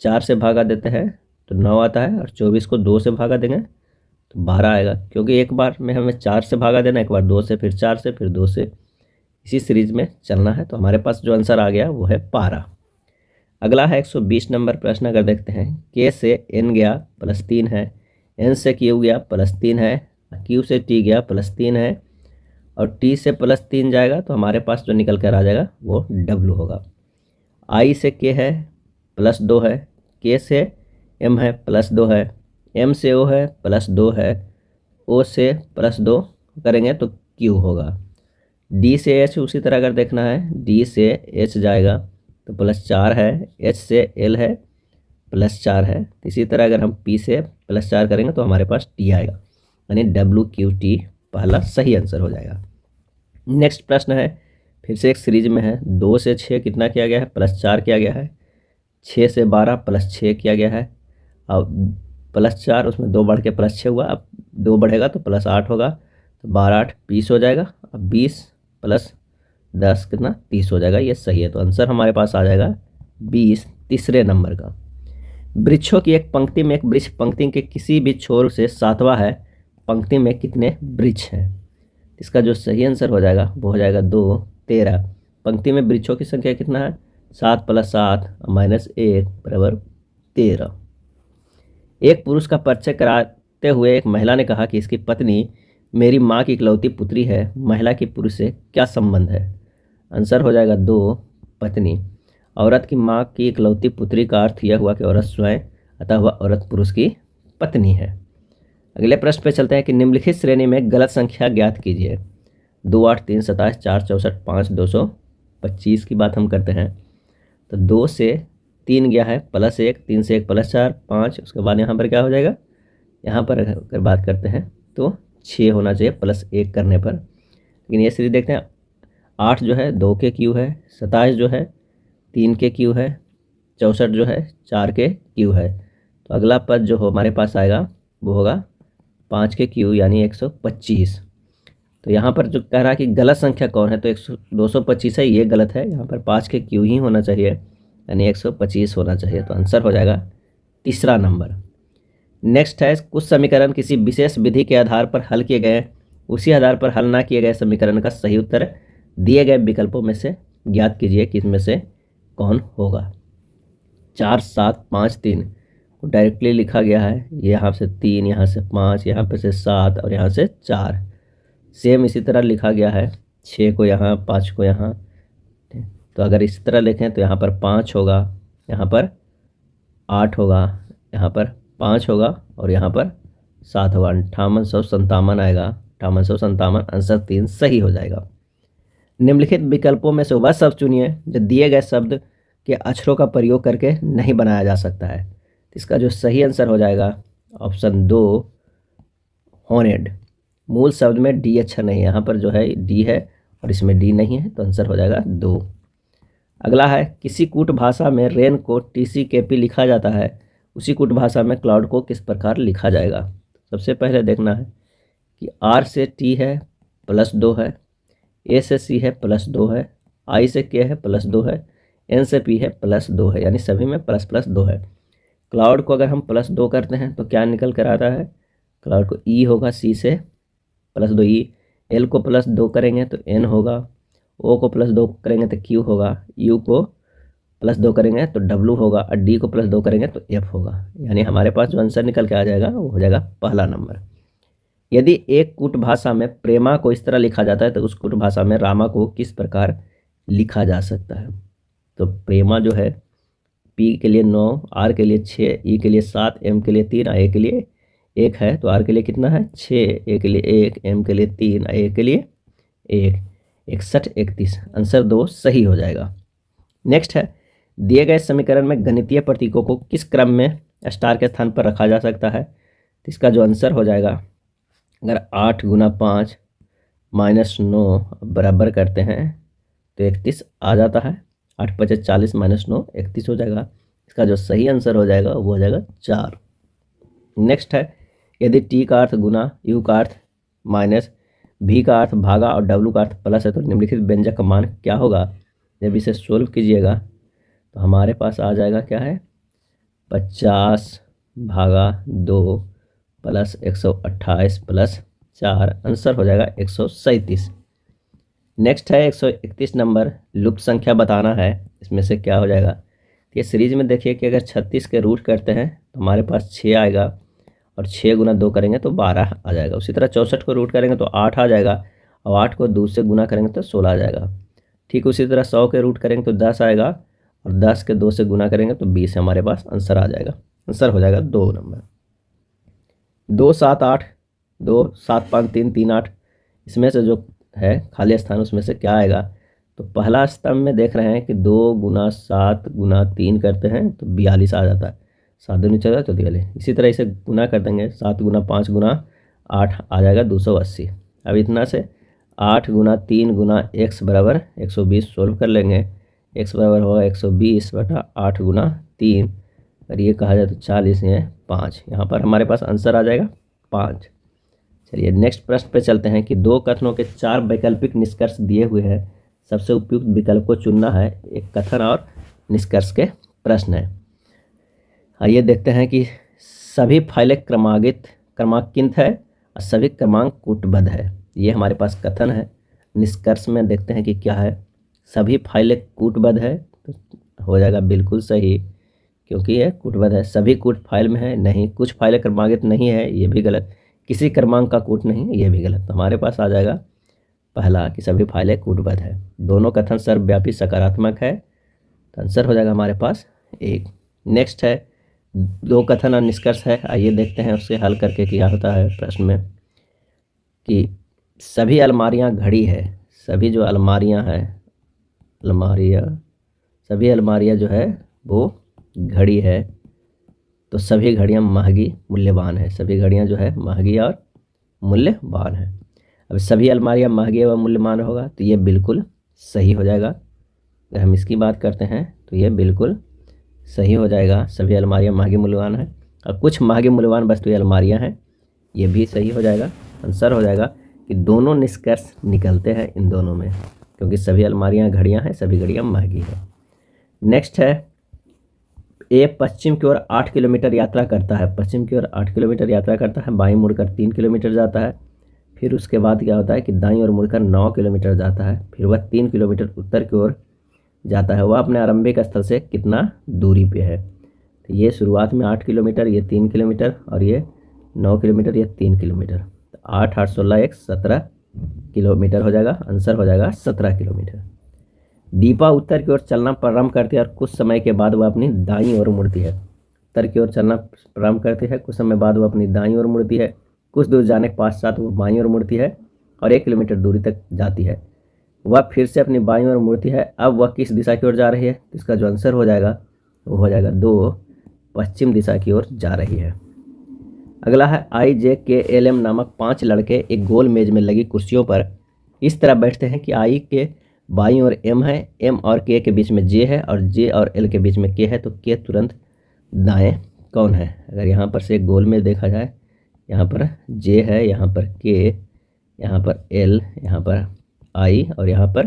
4 से भागा देते हैं तो 9 आता है, और 24 को 2 से भागा देंगे तो 12 आएगा, क्योंकि एक बार में हमें 4 से भागा देना, एक बार 2 से, फिर 4 से, फिर 2 से, इसी सीरीज में चलना है। तो हमारे पास जो आंसर आ गया वो है 12। अगला है 120 नंबर प्रश्न, अगर देखते हैं, K से N गया +3 है, N से Q गया +3 है, Q से T गया +3 है, और T से +3 जाएगा तो हमारे पास जो निकल कर आ जाएगा वो W होगा। I से K है +2 है, K से M है +2 है, M से O है +2 है, O से +2 करेंगे तो Q होगा। D से H उसी तरह अगर देखना है, D से H जाएगा तो +4 है, H से L है +4 है। इसी तरह अगर हम P से +4 करेंगे तो हमारे पास T आएगा, यानी WQT पहला सही आंसर हो जाएगा। नेक्स्ट प्रश्न है, फिर से एक सीरीज में है। 2 से 6 कितना किया गया है, +4 किया गया है। 6 से 12 +6 किया गया है। अब +4 उसमें 2 बढ़ के +6 हुआ, अब 2 बढ़ेगा तो +8 होगा, तो 12 8 20 हो जाएगा। अब 20 + 10 कितना 30 हो जाएगा, ये सही है। तो आंसर हमारे पास आ जाएगा 20, तीसरे नंबर का। वृक्षों की एक पंक्ति में एक वृक्ष पंक्ति के किसी भी छोर से 7वां है, पंक्ति में कितने वृक्ष हैं। इसका जो सही आंसर हो जाएगा वो हो जाएगा 2, 13। पंक्ति में वृक्षों की संख्या कितना है, 7 + 7 -1 = 13। एक पुरुष का परिचय कराते हुए एक महिला ने कहा कि इसकी पत्नी मेरी माँ की इकलौती पुत्री है। महिला की पुरुष से क्या संबंध है। आंसर हो जाएगा 2, पत्नी। औरत की माँ की इकलौती पुत्री का अर्थ यह हुआ कि औरत स्वयं, अतः वह औरत पुरुष की पत्नी है। अगले प्रश्न पे चलते हैं कि निम्नलिखित श्रेणी में गलत संख्या ज्ञात कीजिए। 2, 8, 3, 27, 4, 64, 5, 225 की बात हम करते हैं। तो 2 से 3 गया है +1, 3 से 1 +4, 5, उसके बाद यहाँ पर क्या हो जाएगा, यहाँ पर अगर बात करते हैं तो 6 होना चाहिए +1 करने पर। लेकिन ये सीरीज देखते हैं, 8 जो है 2 के Q है, 27 जो है 3 के Q है, 64 जो है 4 के Q है। तो अगला पद जो हमारे पास आएगा वो होगा 5 के Q, यानी 125। तो यहाँ पर जो कह रहा है कि गलत संख्या कौन है, तो 225 है, ये गलत है। यहाँ पर 5 के Q ही होना चाहिए, यानी 125 होना चाहिए। तो आंसर हो जाएगा तीसरा नंबर। नेक्स्ट है, कुछ समीकरण किसी विशेष विधि के आधार पर हल किए गए, उसी आधार पर हल ना किए गए समीकरण का सही उत्तर दिए गए विकल्पों में से ज्ञात कीजिए कि इसमें से कौन होगा। 4 7 5 3 को डायरेक्टली लिखा गया है, यहाँ से 3, यहाँ से 5, यहाँ पे से 7 और यहाँ से 4। सेम इसी तरह लिखा गया है, 6 को यहाँ, 5 को यहाँ। तो अगर इसी तरह लिखें तो यहाँ पर 5 होगा, यहाँ पर 8 होगा, यहाँ पर 5 होगा और यहाँ पर 7 होगा। 5857 आएगा। 5857 आंसर 3 सही हो जाएगा। निम्नलिखित विकल्पों में से वह शब्द चुनिए जो दिए गए शब्द के अक्षरों का प्रयोग करके नहीं बनाया जा सकता है। इसका जो सही आंसर हो जाएगा ऑप्शन 2 हॉनेड। मूल शब्द में डी अक्षर नहीं है, यहाँ पर जो है डी है और इसमें डी नहीं है, तो आंसर हो जाएगा 2। अगला है, किसी कूट भाषा में रेन को TCKP लिखा जाता है, उसी कूट भाषा में क्लाउड को किस प्रकार लिखा जाएगा। सबसे पहले देखना है कि R से T है +2 है, A से C है +2 है, I से K है +2 है, N से P है +2 है, यानी सभी में ++2 है। क्लाउड को अगर हम +2 करते हैं तो क्या निकल कर आता है, क्लाउड को E होगा, C से +2 E, L को +2 करेंगे तो N होगा, O को +2 करेंगे तो Q होगा, U को +2 करेंगे तो W होगा और D को +2 करेंगे तो F होगा। यानी हमारे पास जो आंसर निकल के आ जाएगा वो हो जाएगा पहला नंबर। यदि एक कूट भाषा में प्रेमा को इस तरह लिखा जाता है तो उस कूट भाषा में रामा को किस प्रकार लिखा जा सकता है। तो प्रेमा जो है P के लिए 9, R के लिए 6, E के लिए 7, M के लिए 3, A के लिए 1 है, तो R के लिए कितना है 6, A के लिए 1, M के लिए 3, A के लिए 1, 61 31 आंसर 2 सही हो जाएगा। नेक्स्ट है, दिए गए समीकरण में गणितीय प्रतीकों को किस क्रम में स्टार के स्थान पर रखा जा सकता है। तो इसका जो आंसर हो जाएगा, अगर 8 × 5 - 9 बराबर करते हैं तो 31 आ जाता है। 8 × 5 = 40 - 9 31 हो जाएगा। इसका जो सही आंसर हो जाएगा वो हो जाएगा 4। नेक्स्ट है, यदि T का अर्थ गुना, U का अर्थ माइनस, V का अर्थ भागा और W का अर्थ प्लस है तो निम्नलिखित व्यंजक का मान क्या होगा। जब इसे सोल्व कीजिएगा तो हमारे पास आ जाएगा क्या है 50/2 + 128 + 4 आंसर हो जाएगा 137। नेक्स्ट है 131 नंबर, लुप्त संख्या बताना है। इसमें से क्या हो जाएगा, ये सीरीज में देखिए कि अगर 36 के रूट करते हैं तो हमारे पास 6 आएगा और 6 × 2 करेंगे तो 12 आ जाएगा। उसी तरह 64 को रूट करेंगे तो 8 आ जाएगा और 8 को 2 से गुना करेंगे तो 16 आ जाएगा। ठीक उसी तरह 100 के रूट करेंगे तो 10 आएगा और 10 के 2 से गुना करेंगे तो 20 हमारे पास आंसर आ जाएगा। आंसर हो जाएगा 2 नंबर। 2 7 8 2 7 5 3 3 8 इसमें से जो है खाली स्थान उसमें से क्या आएगा। तो पहला स्तंभ में देख रहे हैं कि 2 × 7 × 3 करते हैं तो 42 आ जाता है। 7 दूनी 14 तो 42। इसी तरह इसे गुना कर देंगे, 7 × 5 × 8 आ जाएगा 280। अब इतना से 8 × 3 × x बराबर 120 सोल्व कर लेंगे। x बराबर होगा 120/8 × 3 और ये कहा जाए तो 40 है 5। यहाँ पर हमारे पास आंसर आ जाएगा 5। चलिए नेक्स्ट प्रश्न पे चलते हैं कि 2 कथनों के 4 वैकल्पिक निष्कर्ष दिए हुए हैं, सबसे उपयुक्त विकल्प को चुनना है। एक कथन और निष्कर्ष के प्रश्न है। आइए देखते हैं कि सभी फाइलें क्रमांकित है और सभी क्रमांक कूटबद्ध है। ये हमारे पास कथन है। निष्कर्ष में देखते हैं कि क्या है, सभी फाइलें कूटबद्ध है तो हो जाएगा बिल्कुल सही क्योंकि यह कूटबद्ध है। सभी कूट फाइल में है नहीं, कुछ फाइलें क्रमांकित नहीं है ये भी गलत, किसी क्रमांक का कूट नहीं है ये भी गलत। तो हमारे पास आ जाएगा पहला कि सभी फाइलें कूटबद्ध है। दोनों कथन सर्वव्यापी सकारात्मक है तो आंसर हो जाएगा हमारे पास 1। नेक्स्ट है 2 कथन और निष्कर्ष है। आइए देखते हैं उससे हल करके क्या होता है प्रश्न में कि सभी अलमारियां घड़ी है। सभी जो अलमारियां हैं सभी अलमारियां जो है वो घड़ी है तो सभी घड़ियां महंगी मूल्यवान है। सभी घड़ियां जो है महंगी और मूल्यवान है। अब सभी अलमारियां महंगी व मूल्यवान होगा तो ये बिल्कुल सही हो जाएगा। अगर हम इसकी बात करते हैं तो ये बिल्कुल सही हो जाएगा। सभी अलमारियां महंगी मूल्यवान है और कुछ महंगी मूल्यवान वस्तुएं अलमारियां हैं, ये भी सही हो जाएगा। आंसर हो जाएगा कि दोनों निष्कर्ष निकलते हैं इन दोनों में क्योंकि सभी अलमारियां घड़ियां हैं, सभी घड़ियां महंगी है। नेक्स्ट है ए पश्चिम की ओर 8 किलोमीटर यात्रा करता है। पश्चिम की ओर 8 किलोमीटर यात्रा करता है, बाईं मुड़कर 3 किलोमीटर जाता है। फिर उसके बाद क्या होता है कि दाईं ओर मुड़कर 9 किलोमीटर जाता है। फिर वह 3 किलोमीटर उत्तर की ओर जाता है वह अपने आरंभिक स्थल से कितना दूरी पे है। तो ये शुरुआत में 8 किलोमीटर, ये 3 किलोमीटर, और ये 9 किलोमीटर, ये 3 किलोमीटर। तो 8 8 16 1 17 किलोमीटर हो जाएगा। आंसर हो जाएगा 17 किलोमीटर। दीपा उत्तर की ओर चलना प्रारंभ करती है और कुछ समय के बाद वह अपनी दाईं ओर मुड़ती है। उत्तर की ओर चलना प्रारंभ करती है, कुछ समय बाद वह अपनी दाईं ओर मुड़ती है। कुछ दूर जाने के पश्चात वो बाईं ओर मुड़ती है और 1 किलोमीटर दूरी तक जाती है। वह फिर से अपनी बाईं ओर मुड़ती है। अब वह किस दिशा की ओर जा रही है? इसका जो आंसर हो जाएगा वो हो जाएगा 2, पश्चिम दिशा की ओर जा रही है। अगला है IJKLM नामक 5 लड़के एक गोल मेज में लगी कुर्सियों पर इस तरह बैठते हैं कि I के बाईं ओर M है, M और K के बीच में J है और J और L के बीच में K है। तो K तुरंत दाएं कौन है? अगर यहाँ पर से एक गोल मेज देखा जाए, यहाँ पर J है, यहाँ पर K, यहाँ पर L, यहाँ पर I और यहाँ पर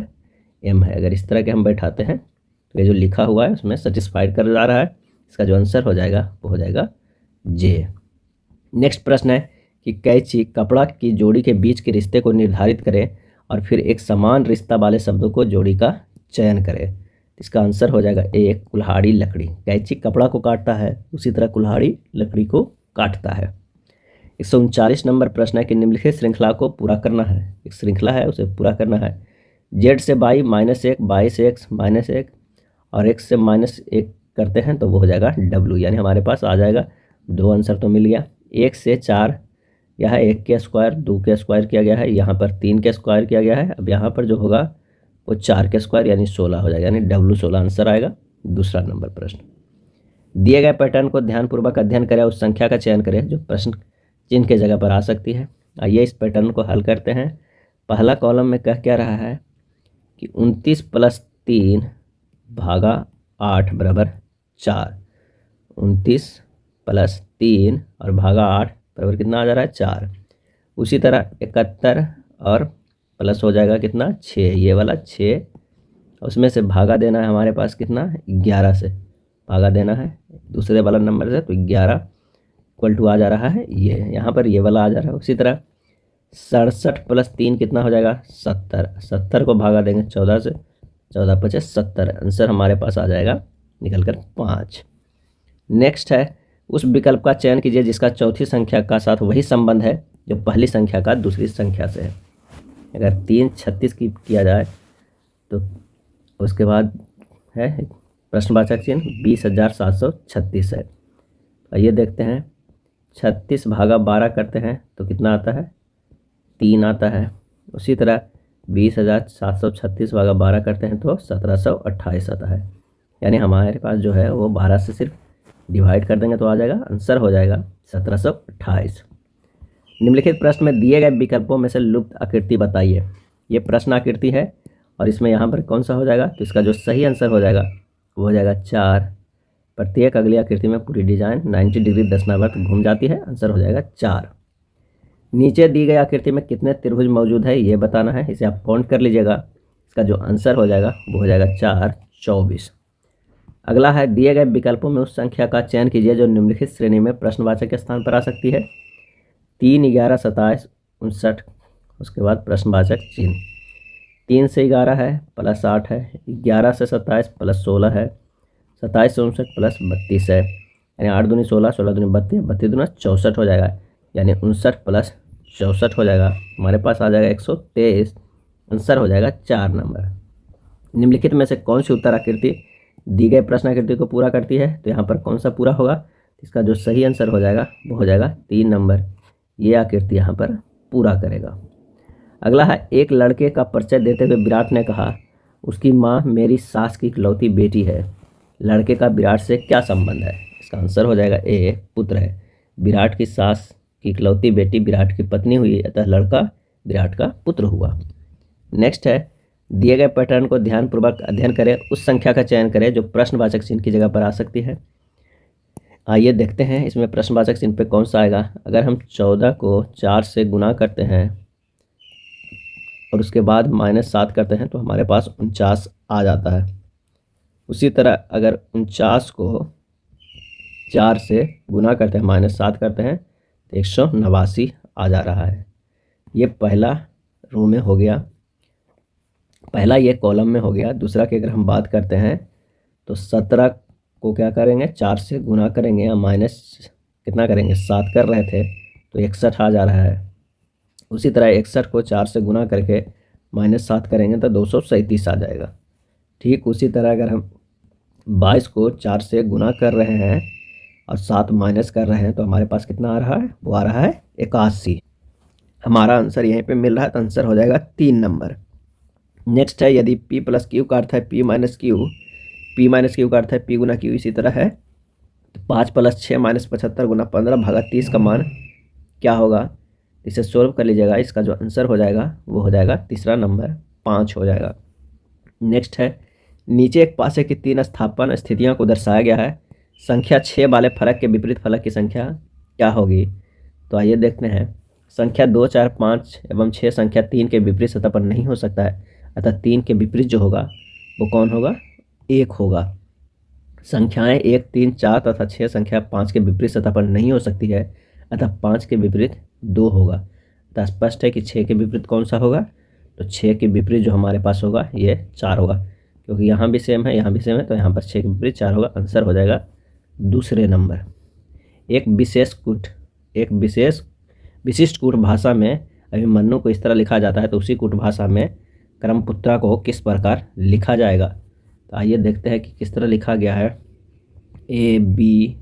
M है। अगर इस तरह के हम बैठाते हैं तो ये जो लिखा हुआ है उसमें सेटिस्फाइड कर जा रहा है। इसका जो आंसर हो जाएगा वो हो जाएगा J। नेक्स्ट प्रश्न है कि कैची कपड़ा की जोड़ी के बीच के रिश्ते को निर्धारित करे और फिर एक समान रिश्ता वाले शब्दों को जोड़ी का चयन करे। इसका आंसर हो जाएगा A, कुल्हाड़ी लकड़ी। कैची कपड़ा को काटता है, उसी तरह कुल्हाड़ी लकड़ी को काटता है। 139 नंबर प्रश्न है कि निम्नलिखित श्रृंखला को पूरा करना है। एक श्रृंखला है, उसे पूरा करना है। Z से बाई -1, बाई से x -1 और x से -1 करते हैं तो वो हो जाएगा W, यानी हमारे पास आ जाएगा 2 आंसर तो मिल गया। 1 से 4, यह 1 के स्क्वायर, 2 के स्क्वायर किया गया है, यहाँ पर 3 के स्क्वायर किया गया है। अब यहाँ पर जो होगा वो 4 के स्क्वायर यानी 16 हो जाएगा, यानी W 16 आंसर आएगा। दूसरा नंबर प्रश्न, दिए गए पैटर्न को ध्यानपूर्वक अध्ययन करें, उस संख्या का चयन करें जो प्रश्न चिन्ह के जगह पर आ सकती है। आइए इस पैटर्न को हल करते हैं। पहला कॉलम में कह क्या रहा है कि 29 + 3 भागा 8 बराबर 4। 29 + 3 और भागा 8 बराबर कितना आ जा रहा है? 4। उसी तरह 71 और प्लस हो जाएगा कितना? 6। ये वाला 6, उसमें से भागा देना है हमारे पास कितना? 11 से भागा देना है दूसरे वाला नंबर से, तो 11 = आ जा रहा है ये, यहाँ पर ये वाला आ जा रहा है। उसी तरह 67 + 3 कितना हो जाएगा? 70। 70 को भागा देंगे 14 से, 14 × 5 = 70। आंसर हमारे पास आ जाएगा निकल कर 5। नेक्स्ट है, उस विकल्प का चयन कीजिए जिसका चौथी संख्या का साथ वही संबंध है जो पहली संख्या का दूसरी संख्या से है। अगर 3 36 की किया जाए तो उसके बाद है प्रश्नवाचक चिन्ह 20,736 है। आइए देखते हैं, 36 भागा 12 करते हैं तो कितना आता है? 3 आता है। उसी तरह 20,736 भागा 12 करते हैं तो 1728 आता है। यानी हमारे पास जो है वो 12 से सिर्फ डिवाइड कर देंगे तो आ जाएगा, आंसर हो जाएगा 1728। निम्नलिखित प्रश्न में दिए गए विकल्पों में से लुप्त आकृति बताइए। ये प्रश्न आकृति है और इसमें यहाँ पर कौन सा हो जाएगा? तो इसका जो सही आंसर हो जाएगा वो हो जाएगा 4। प्रत्येक अगली आकृति में पूरी डिजाइन 90 डिग्री दक्षिणावर्त घूम जाती है। आंसर हो जाएगा 4। नीचे दी गई आकृति में कितने त्रिभुज मौजूद है ये बताना है, इसे आप काउंट कर लीजिएगा। इसका जो आंसर हो जाएगा वो हो जाएगा 4, 24। अगला है, दिए गए विकल्पों में उस संख्या का चयन कीजिए जो निम्नलिखित श्रेणी में प्रश्नवाचक के स्थान पर आ सकती है। 3, 11, 27, 59, उसके बाद प्रश्नवाचक चिन्ह। 3 से 11 है प्लस 8 है, 11 से 27 प्लस 16 है, 27 से 59 प्लस 32 है, यानी 8 दूनी 16, 16 दूनी 32, 32 दूना 64 हो जाएगा, यानी 59 प्लस 64 हो जाएगा। हमारे पास आ जाएगा 123। आंसर हो जाएगा 4 नंबर। निम्नलिखित में से कौन सी उत्तर आकृति दी गई प्रश्न आकृति को पूरा करती है? तो यहाँ पर कौन सा पूरा होगा? इसका जो सही आंसर हो जाएगा वो हो जाएगा 3 नंबर। ये आकृति यहाँ पर पूरा करेगा। अगला है, एक लड़के का परिचय देते हुए विराट ने कहा, उसकी माँ मेरी सास की इकलौती बेटी है। लड़के का विराट से क्या संबंध है? इसका आंसर हो जाएगा A, पुत्र है। विराट की सास की इकलौती बेटी विराट की पत्नी हुई, अतः लड़का विराट का पुत्र हुआ। नेक्स्ट है, दिए गए पैटर्न को ध्यानपूर्वक अध्ययन करें, उस संख्या का चयन करें जो प्रश्नवाचक चिन्ह की जगह पर आ सकती है। आइए देखते हैं इसमें प्रश्नवाचक चिन्ह पे कौन सा आएगा। अगर हम 14 को 4 से गुना करते हैं और उसके बाद -7 करते हैं तो हमारे पास 49 आ जाता है। उसी तरह अगर 49 को 4 से गुना करते हैं, -7 करते हैं तो 189 आ जा रहा है। ये पहला रो में हो गया। पहला ये कॉलम में हो गया। दूसरा की अगर हम बात करते हैं तो 17 को क्या करेंगे 4 से गुना करेंगे या माइनस कितना करेंगे 7 कर रहे थे तो 61 आ जा रहा है। उसी तरह 61 को 4 से गुना करके -7 करेंगे तो 237 आ जाएगा। ठीक उसी तरह अगर हम 22 को 4 से गुना कर रहे हैं और 7 माइनस कर रहे हैं तो हमारे पास कितना आ रहा है, वो आ रहा है 81। हमारा आंसर यहीं पे मिल रहा है तो आंसर हो जाएगा 3 नंबर। नेक्स्ट है यदि p प्लस क्यू का अर्थ है p माइनस क्यू का अर्थ है p गुना क्यू, इसी तरह है तो 5 + 6 - 75 × 15/30 का मान क्या होगा, इसे सोल्व कर लीजिएगा। इसका जो आंसर हो जाएगा वो हो जाएगा तीसरा नंबर 5 हो जाएगा। नेक्स्ट है नीचे एक पासे की 3 स्थापन स्थितियों को दर्शाया गया है, संख्या 6 वाले फलक के विपरीत फलक की संख्या क्या होगी। तो आइए देखते हैं। संख्या 2, 4, 5 एवं 6 संख्या 3 के विपरीत सतह पर नहीं हो सकता है, अतः 3 के विपरीत जो होगा वो कौन होगा, 1 होगा। संख्याएं 1, 3, 4 तथा 6 संख्या 5 के विपरीत सतह पर नहीं हो सकती है, अतः 5 के विपरीत 2 होगा। अतः स्पष्ट है कि 6 के विपरीत कौन सा होगा, तो 6 के विपरीत जो हमारे पास होगा ये 4 होगा, क्योंकि यहाँ भी सेम है यहाँ भी सेम है, तो यहाँ पर 6 के विपरीत 4 होगा। आंसर हो जाएगा दूसरे नंबर। एक विशिष्ट कूट भाषा में अभिमन्यु को इस तरह लिखा जाता है, तो उसी कूट भाषा में क्रमपुत्रा को किस प्रकार लिखा जाएगा। तो आइए देखते हैं कि किस तरह लिखा गया है। ABHIMANBU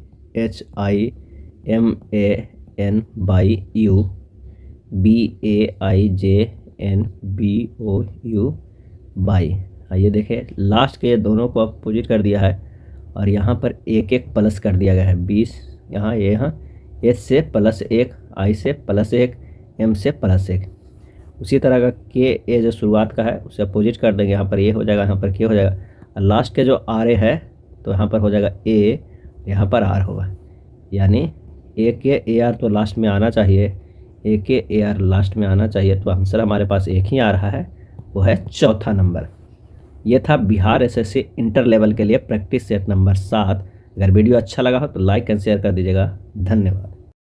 BAIJNBOU by. आइए देखें लास्ट के दोनों को अपोजिट कर दिया है और यहाँ पर एक एक प्लस कर दिया गया है। 20 यहाँ H से +1, I से +1, M से +1। उसी तरह का KA जो शुरुआत का है उसे अपोजिट कर देंगे, यहाँ पर A हो जाएगा, यहाँ पर K हो जाएगा, और लास्ट के जो RA है तो यहाँ पर हो जाएगा A, यहाँ पर R होगा। यानी AKAR तो लास्ट में आना चाहिए, AKAR लास्ट में आना चाहिए, तो आंसर हमारे पास एक ही आ रहा है, वो है चौथा नंबर। ये था बिहार SSC इंटर लेवल के लिए प्रैक्टिस सेट नंबर 7। अगर वीडियो अच्छा लगा हो तो लाइक एंड शेयर कर दीजिएगा। धन्यवाद।